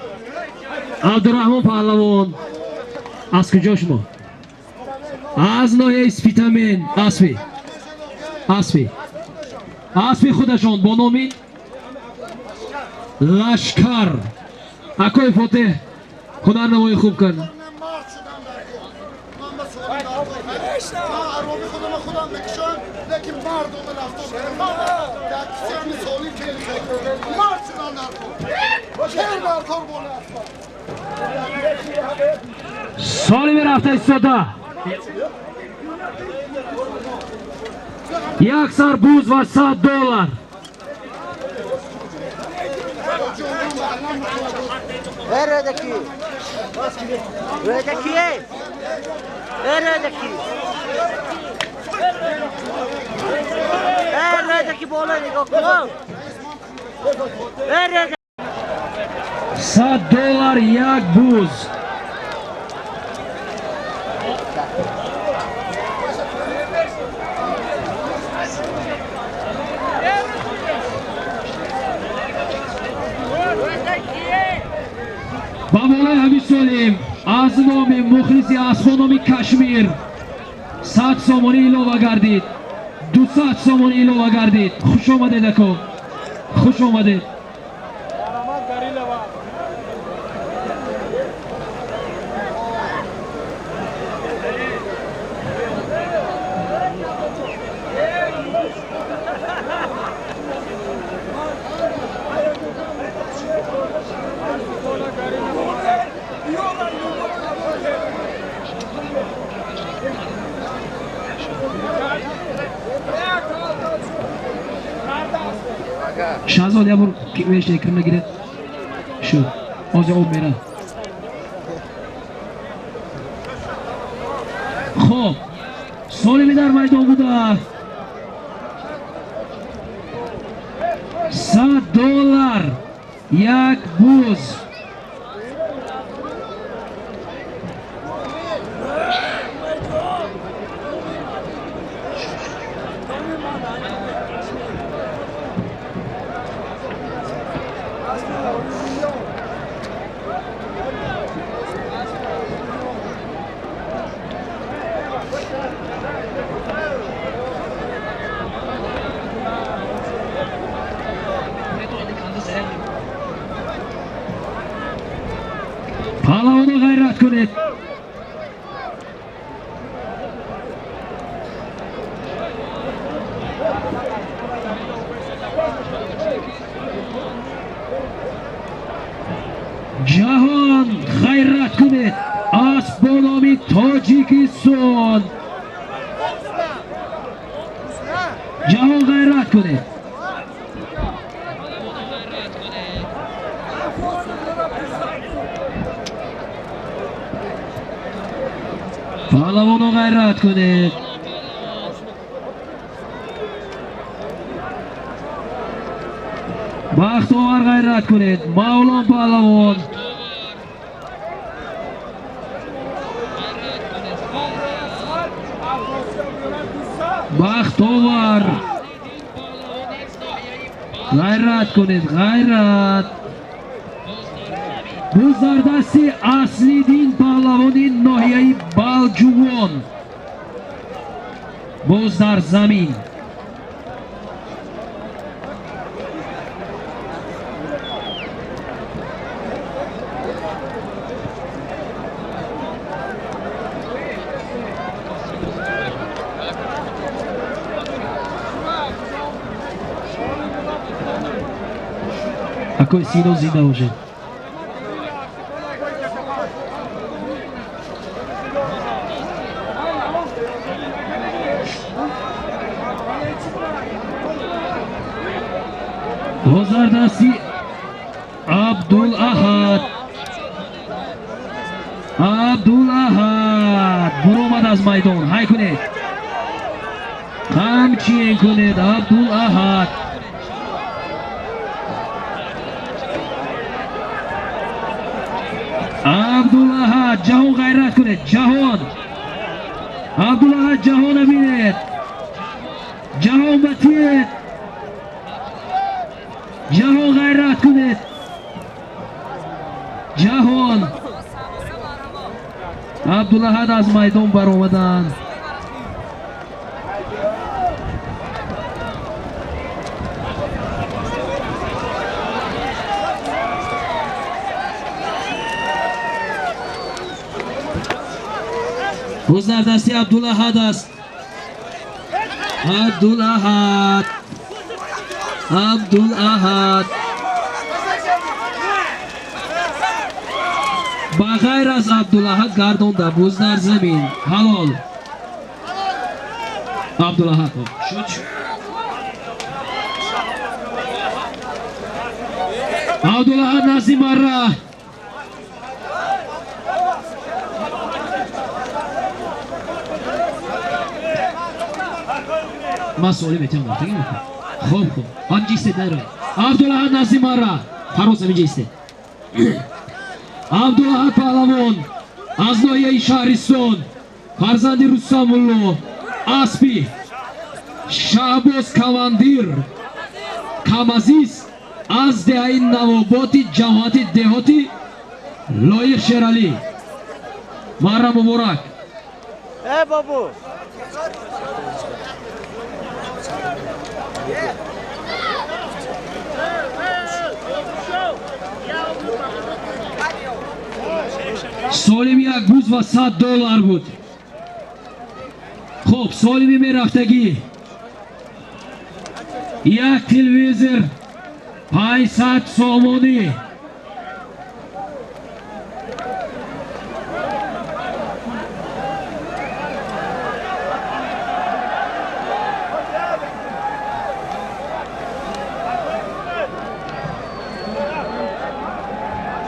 عبدالرحمن پهلوان از کجا شما؟ از ناحیه اسپیتامین. اسبی خودشان با نامی لشکر. اکوی فاتح هنرنمایی خوب کن. سالی می رفته ایستاده. یک سر بوز و $100. Eredeki. Eredeki bola nigah kun. $100 یک بوز. با بالای همین سالیم از نام مخلصی اسبانامی کشمیر 100 سامانی ایلوه گردید. 200 سامانی ایلوه گردید. خوش آمدید اکو. خوش آمدید. شهزاد یا برو میشه اکرم نگیرد شو آزه او میره Xo'p, Solimi در maydon bуда. $100 یک buz. Palavona g'ayrat kunib. Jahon g'ayrat kunib. Asbonomi Tojikiston. Jahon g'ayrat kunib. Palavona g'ayrat kunib. Baxtovar g'ayrat kunib. Mavlon Palavon. Baxtovar g'ayrat kunib. G'ayrat. Buzdardasti Asliddin Pahlavonin nohiyai Baljuvon. Buzdar zamin. Какой сильно зида уже. Buzdardasti Abdul Ahad. Abdul Ahad buromad az maydon. Hay kuned. Qamchiyin kuned Abdul Ahad. Abdul Ahad Jahon g'ayrat kuned. Jahon. Abdul Ahad Jahon binet. Jahon batiyet. Jahon g'ayrat kuned. Jahon. Abdul Ahad az maydon baromadan. Buzdardasti Abdul Ahad است. Abdul Ahad. Abdul Ahad. بغیر از عبدالأحد گردانده بوز در زمین. حلال. عبدالأحد شد. عبدالأحد نزدیک مره. مسئولی میتونم گفتگی میکنم. خوب آنجا ایستد نروی. عبدالأحد نزدیک مره. فراز همینجا ایستد. Abdulahad Pahlavon az nohiyai Shahriston farzandi Rustamullo Aspi Shahboz Kavandir Kamaziz az dehai Navoboti Jamoti Dehoti Loyiq Sherali Marra Muborak. babu. سالمی یک بوز و $100 بود. خب سالمی میرفتگی یک تلویزر 500 سامانی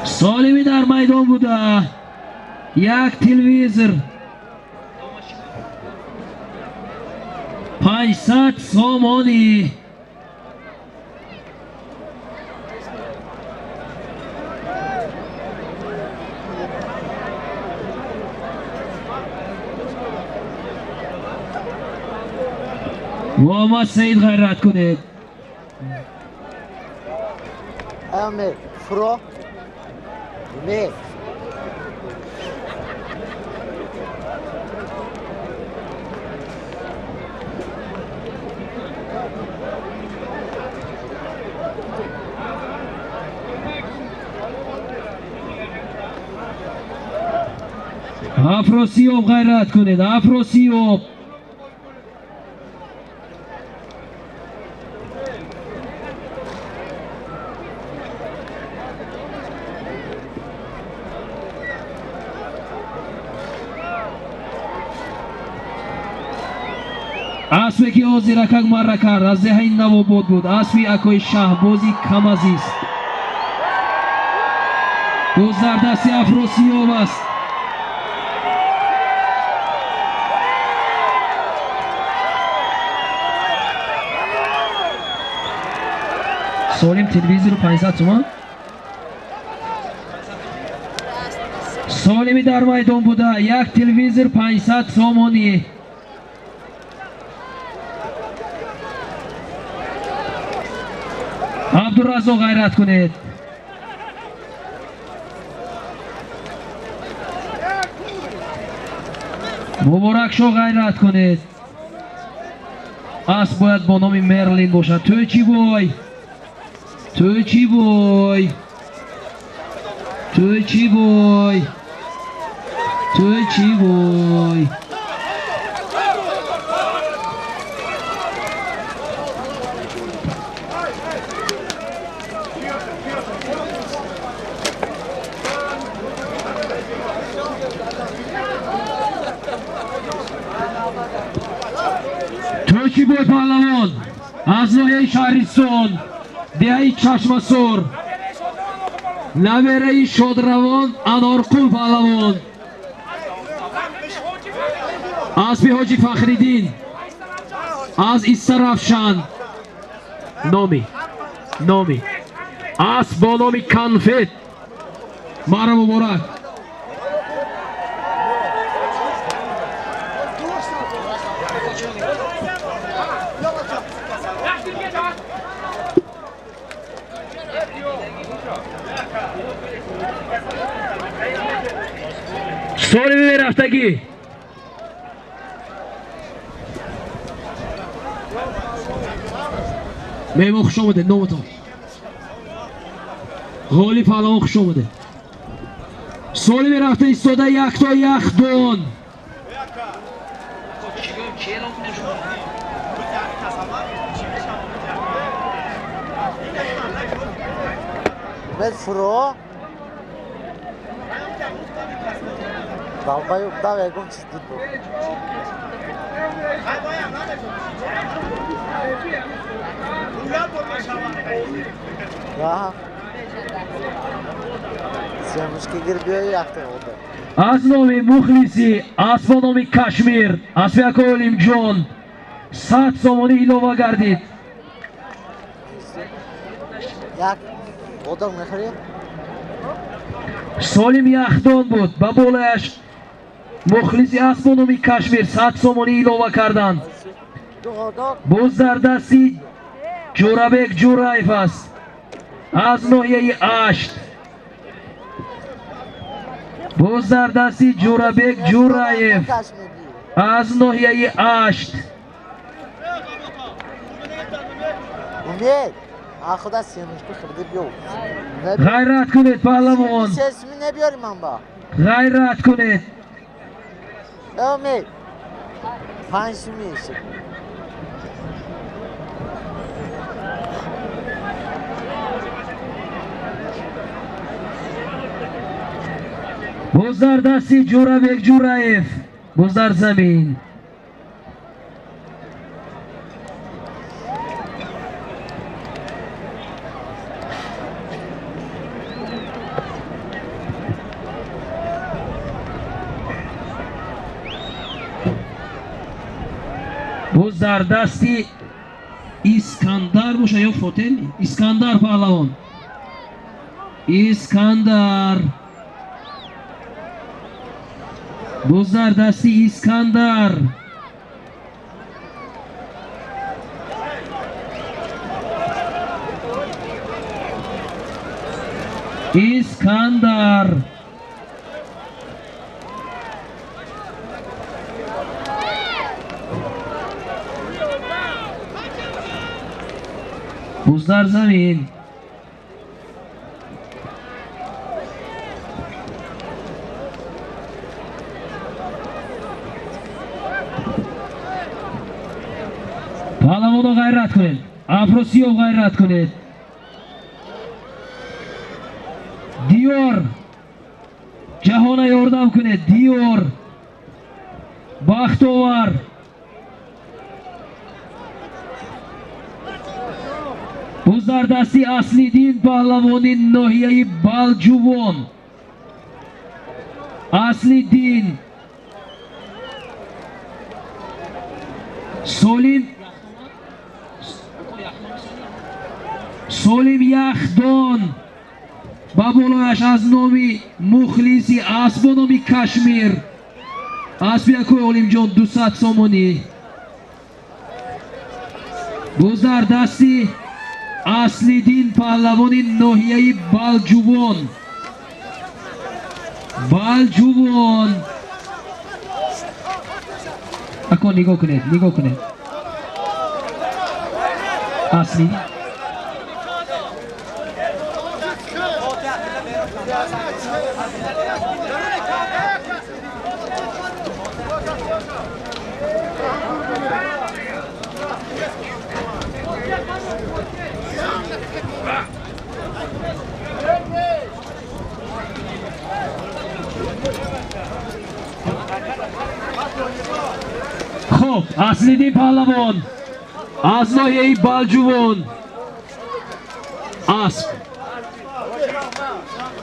سالمی در میدان بوده یک تلویزر 500 سامانی. محمد سعید غیرت کنید. Amir, Fro. Ne? افراسیاب غیرت کنید. افراسیاب. اسبی که او زیرکک مره کرد از ذهن نواباد بود. اسبی اکوی شهبازی کمازی است. او زردستی افراسیاب است. سالم تلویزیون 500 تومان. سالمی در میدان بوده. یک تلویزیون 500 تومانی. عبدالرزاق غیرت کنید. مبارک شو غیرت کنید. اسب باید با نام مرلین باشد. توی چی بای؟ توی چی بای؟ توی چی بای؟ توی چی بای؟ توی بود پهلوان از ناحیه شهرستان دهه چشمسور نویره شادروان انارقل پهلوان اسب حاجی فخریدین از ایسترافشان نامی اسب با نام کنفت مرا مبارک. سالمی رفتگی میمون خوش آمده. نامتان غالی پهلوان خوش آمده. سالمی رفته ایستاده. یک تا یک دون Med Fro. Dawaj, go czysto. Ya. Sen muske girbiyor yaktın oldu. از نامی مخلصی اسب نامی کشمیر اسب اکولیم جان 100 سامانی ایلوه گردید. Yak. Odam ne kadar? سالم یخدان بود. با بالایش مخلصی اسب نامی کشمیر 100 سامانی ایلوه کردند. باز در دستی جورابک جورایف است از ناحیه اشت. باز در دستی جورابک جورایف از ناحیه اشت. Umid. Akıda sığınmıştı kırdı bir yol. غیرت کنید پهلوان. Sesimi ne diyorum ben bak? غیرت کنید. Umid. Pansimi işi. باز در دستی جورابک جورایف باز در زمین. باز در دستی اسکندر باشه یا فوتلی. اسکندر پهلوان، اسکندر باز در دستی اسکندر. اسکندر باز در زمین. پهلوانو غیرت کنید، افراسیاب غیرت کنید. دیور جهان یاردم کنید. دیور بختاور باز در دستی اصلی دین پهلوانی ناحیه بلجوان. اصلی دین سولیم یخدان با بالایش از نامی مخلیسی اسب و نامی کشمیر. اسب یکوی علیم جان 200 سامانی. باز در دستی اصلی دین پهلوانی ناحیه بلجوان. بلجوان اکو نگاه کنید، نگاه کنید. اصلی خب اصلی دین پهلوان از ناحیه بلجوان.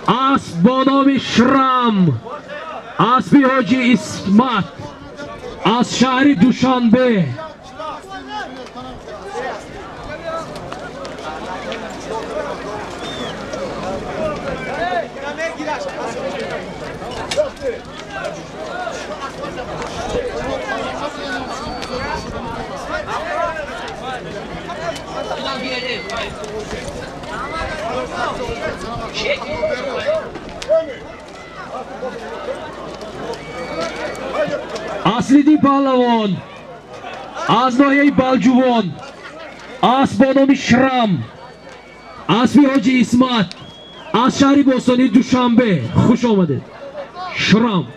اسب با نام شرم، اسبی حاجی اسمت از شهر دوشنبه. اصلی دین پهلوان از ناحیه بلجوان. اسب با نام شرم، اسبی حاجی اسمت از شهر باستانی دوشنبه. خوش آمده. شرم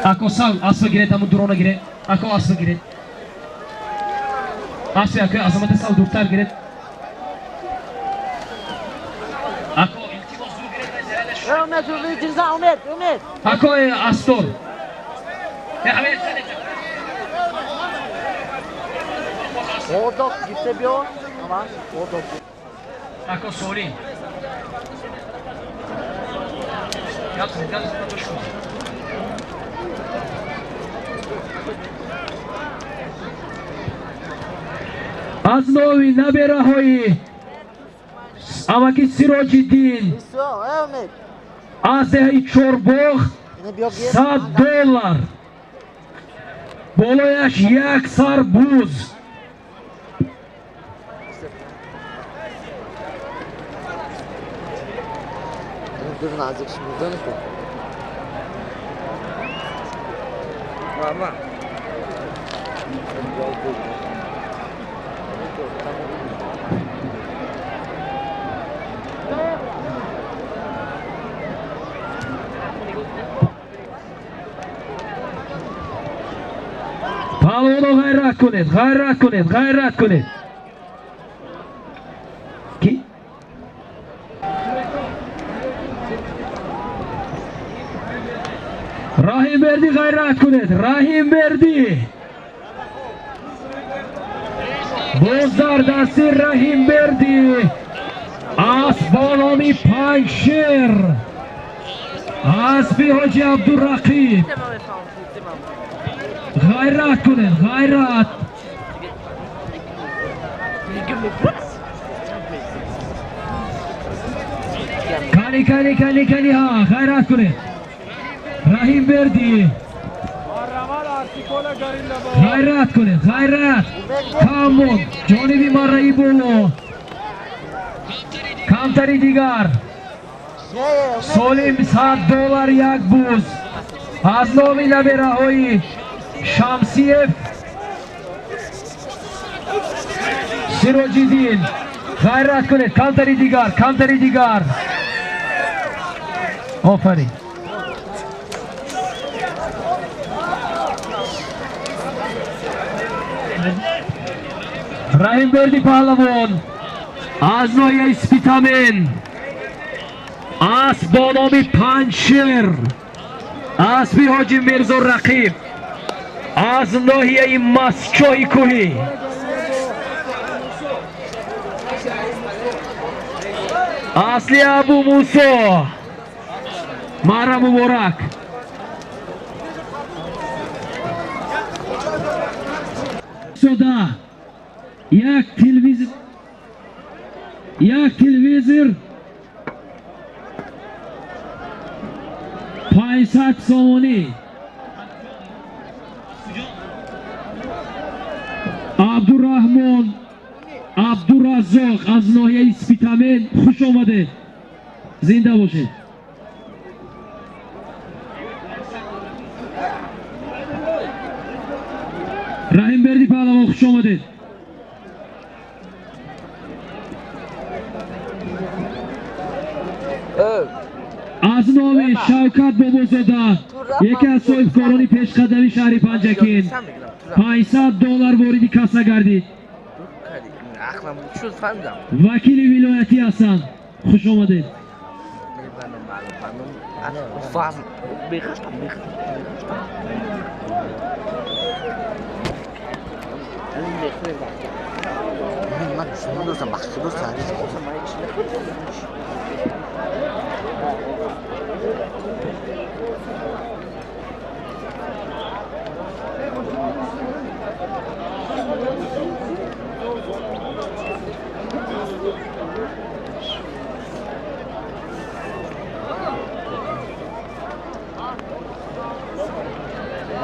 اکو سال اسب گیره، همون درونه گیره. اکو اسب گیره، اسب اکو عظمت سال دورتر گیره. اکو التماس دور گیره. امید اکو استور Odok gitti bir o. Tamam. Odok. اکو سوری یاد بشو. از نوی نبره های اماکی سیراجی دین İso, Emid. از دهی چورباغ Yine bir yok $100. بالایش یک سر بوز. Dur nazik şimdi dönüş mü? Mama. پهلوانو غیرت کنید، غیرت کنید، غیرت کنید. کی؟ راهیم بردی غیرت کنید، راهیم بردی. بازدار دستی رحیم بردی اسبانامی پنجشیر اسبی حاجی عبدالرقیب غیرت کنید غیرت کلی ها غیرت کنید رحیم بردی غیرت کنید غیرت کامون جانبی مرئی بولو کمتری دیگر سولیم $100 یک بوز از نامی لب رهایی شمسیف سیروجی دین غیرت کنید کمتری دیگر آفرین رحیم بردی پهلوان از نوع اسپیتامین اسبانامی پنجشیر اسبی حاجی میرزا رقیب از ناحیه مسکوی کوهی اصلی ابو موسی مارا مبارک صدا یک تلویزر 500 سومانی عبدالرحمن عبدالرزاق از ناحیه اسپیتامین خوش آمده زنده باشید رحیم بردی پهلوان خوش آمدید از نام شوکت بابازاده یکی از صاحبکاران پیشقدمی شهر پنجکین $500 واردی کاسه گردید وکیل ولایتی هستند خوش آمدید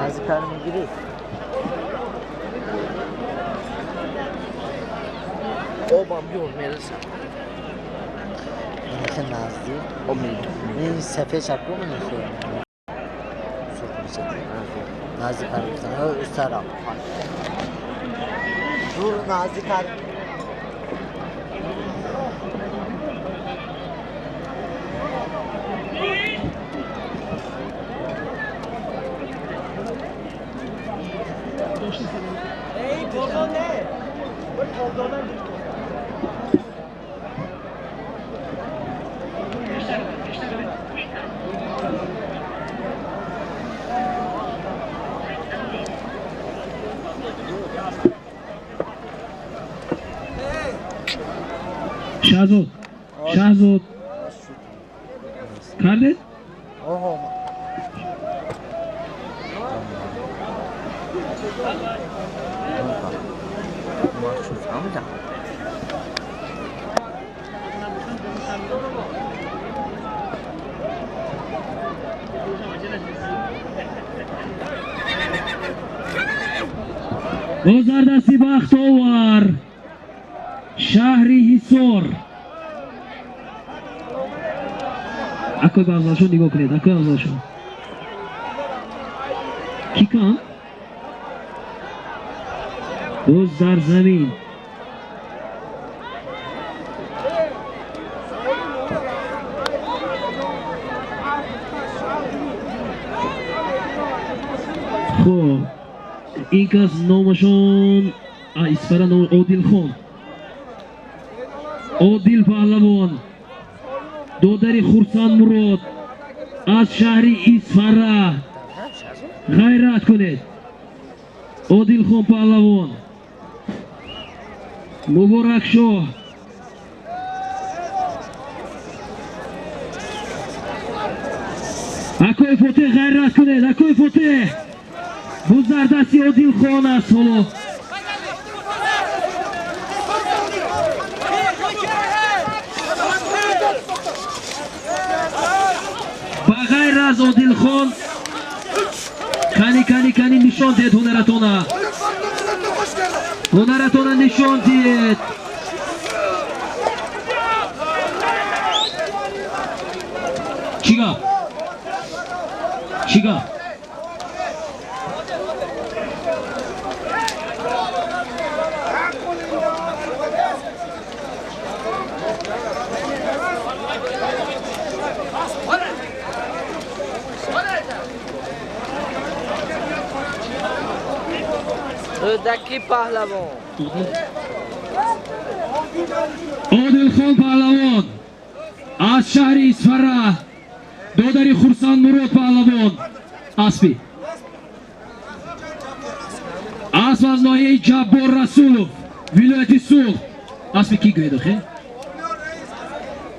نزدیکتر میگیری آبم بیور میرسه اینکه نزدیک این سفه چکو من نخواه نزدیکتر میگیری از طرف دور نزدیکتر شهزاد کرده؟ بازدستی بختاور شهری حصار اکوی بازداشون نگاه کنید اکوی بازداشون کی کن؟ باز در زمین خب این کس نامشون اسپرا نام عادل خان عادل پهلوان دودری خورسان مراد از شهری اسفره غیرت کنید عادل خان پهلوان مبارک شو. اکوی فتح غیرت کنید. اکوی فتح بوز در دستی عادل خان است. حالا بغیر از عادل خان کنی نشان دید. هنرتونه نشان دید. چیگاه دکی پهلوان عادل خان پهلوان از شهر اصفهان. دودری خرسان مراد پهلوان اسبی. اسب از ناحیه جبار رسولوف ولایت سوخت. اسبی کی گوید آخه؟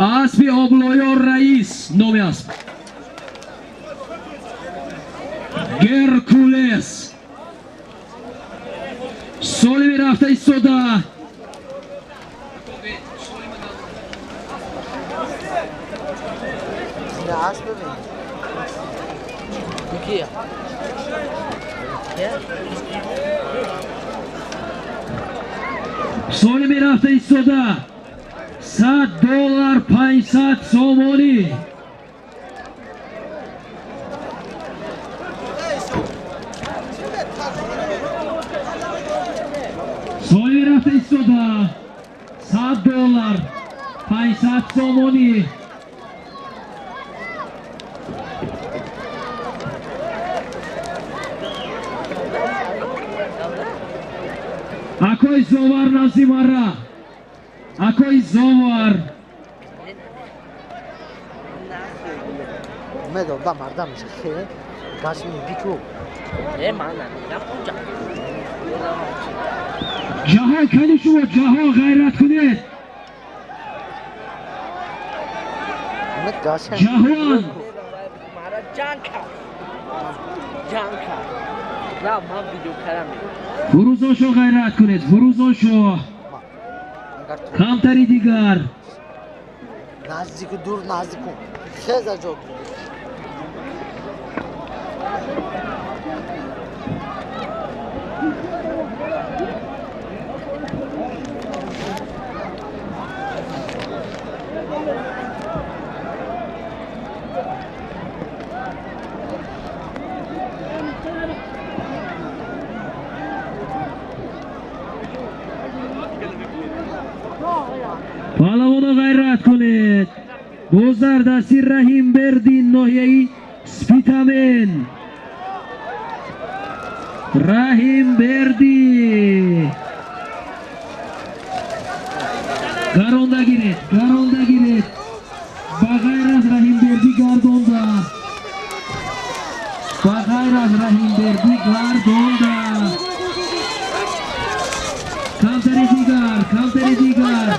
اسبی آبلایار رئیس نام اسب. گرکولس سالی رفته ایستاده. اسب ببین کیه؟ سالی می رفته ایستاده. $100 500 سومانی. سالی می رفته ایستاده. $100 500 سومانی. اکوی زوار نزدیماره. اکوی زوار اومد با مردم میشه خیلی گاش میبیکو من نمیدم اونجا جهان کنی شما. جهان غیرت کنید. اومد گاش جهان مرا جان کرد نه من ویدیو کردم فروزاشو غیرت کنید. فروزاشو کمتری دیگر. نزدیک و دور نزدیک کن خیلی جا پهلوانو غیرت کنید. بزر دستی رحیم بردی ناحیه‌ای سپیتامن. رحیم بردی گرونده گیرید. بغیر از رحیم بردی گردونده. کمتری دیگر.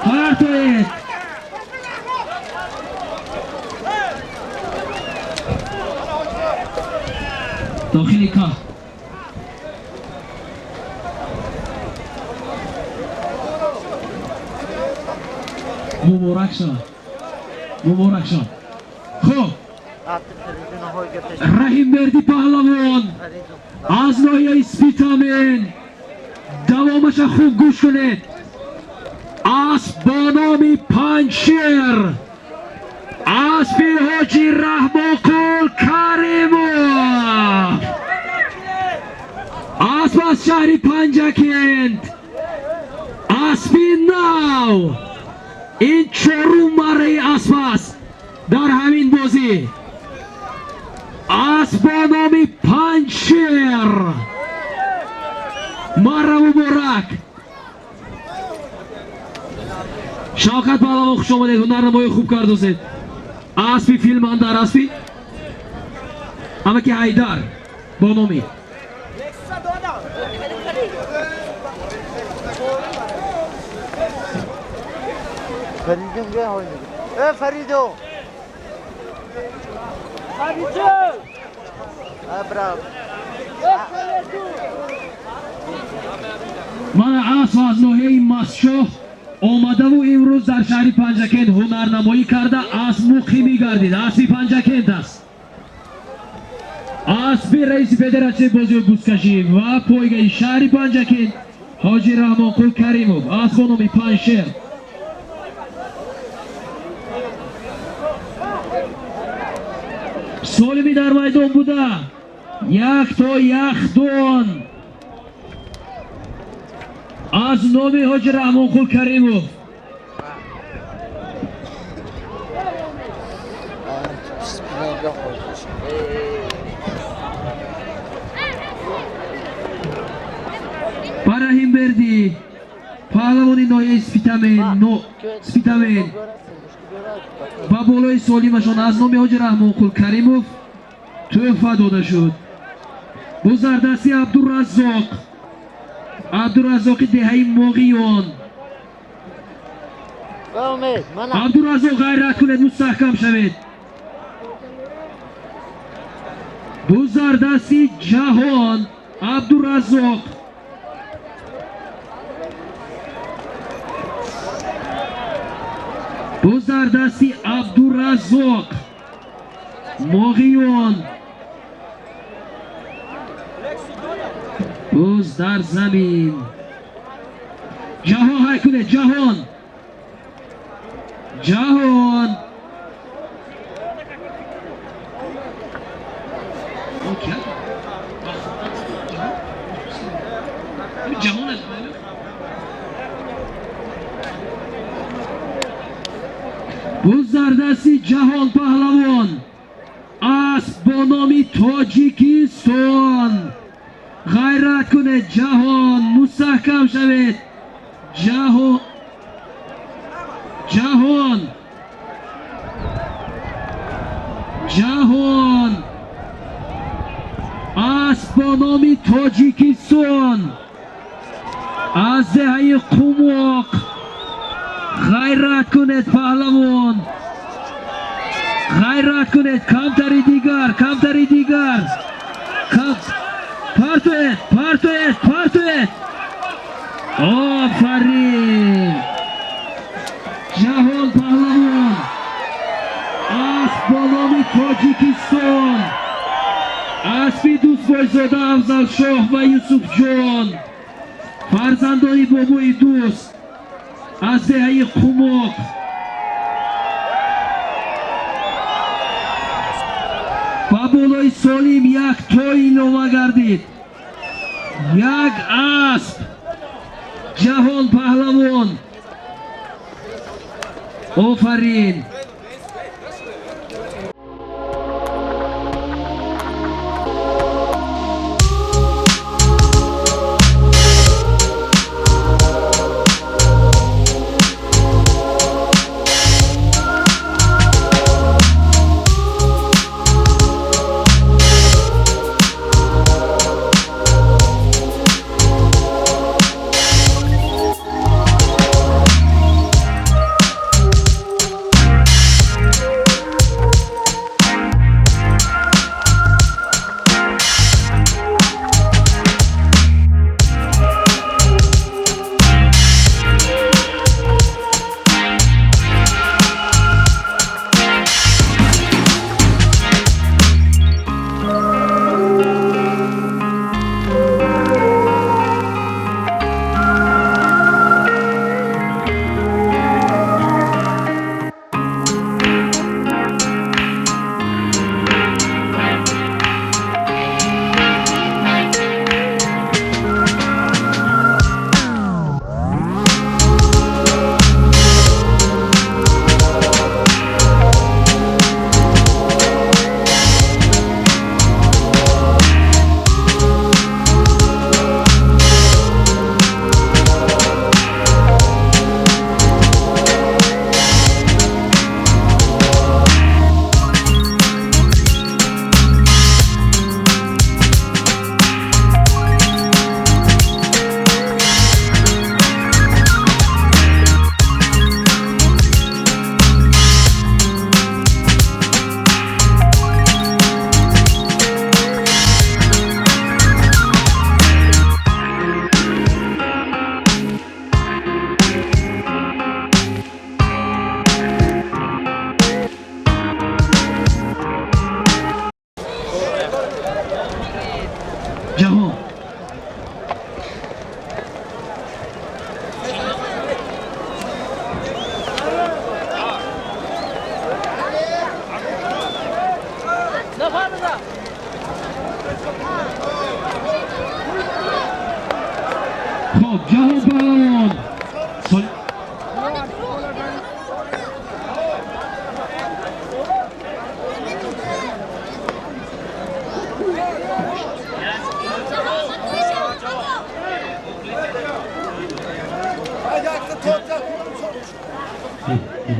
پرتوید. داخلی که مبارک شد. خب رحیم بردی پهلوان از ناحیه سپیتامن. دوامش خوب گوش کنید. اسب با نام پنجشیر. اسب حاجی رحماقل کریموف. اسب از شهر پنجکند. اسبی نو. این چهارم مره اسب است در همین بازی. اسب با نام پنجشیر. مره مبارک. شوکت پهلوان خوش آمدید. هنرنمایی خوب کردید. اسبی فیلماندار اسبی اما که حیدر با نامی Feridun gel oynadı. Ferido. Farido! Bravo. mana asb az nohiyai Mastshoh omada و امروز در شهر پنجکند هنرنمایی کرده. اسب مقیمی گردید. اسب پنجکند است. اسب رئیس فدراسیون بازی بوسکشی و پایگاه شهر پنجکند حاجی رحمانقول کریموف. اسب با نام پنشر. سالمی در میدان بوده. یک تا یک دون از نام حاجی رحمانقول کریموف. Nega koymuş. Barahim Berdi پهلوانی نایه سپیتامین و بالای سالیمشان از نام حاجی رحمانقول کریموف تحفه داده شد. با زردستی عبدالرزاق دهی ماغیان. Ahmet, mana. عبدالرزاق غیرت کنید مستحکم شوید. با زردستی جهان عبدالرزاق با زردستی عبدالرزاق ماغیان باز در زمین. جهان های کنه. جهان جهان باز زردستی جهان پهلوان اسب با نام تاجیکستان. غیرت کنه. جهان مستحکم شوید. جهان اسب با نام تاجیکستان از دهه قماق. غیرت کنید پهلوان. غیرت کنید. کمتری دیگر پرتوید. آفرین. جهان پهلوان اسب با نام تاجیکستان. اسبی دوست بایزاده افضل شاه و یوسف جان فرزندانی بابای دوست از دهه قماق. با بالای سالیم یک تایی نامه گردید. یک اسب. جهان پهلوان. آفرین. جهان خب جهان پهلوان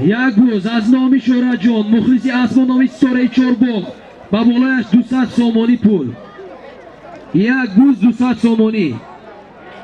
یک روز از نامی شورا جان مخلصی اسبان نامی ساره چورباغ با بالایش 200 سامانی پول یک روز 200 سامانی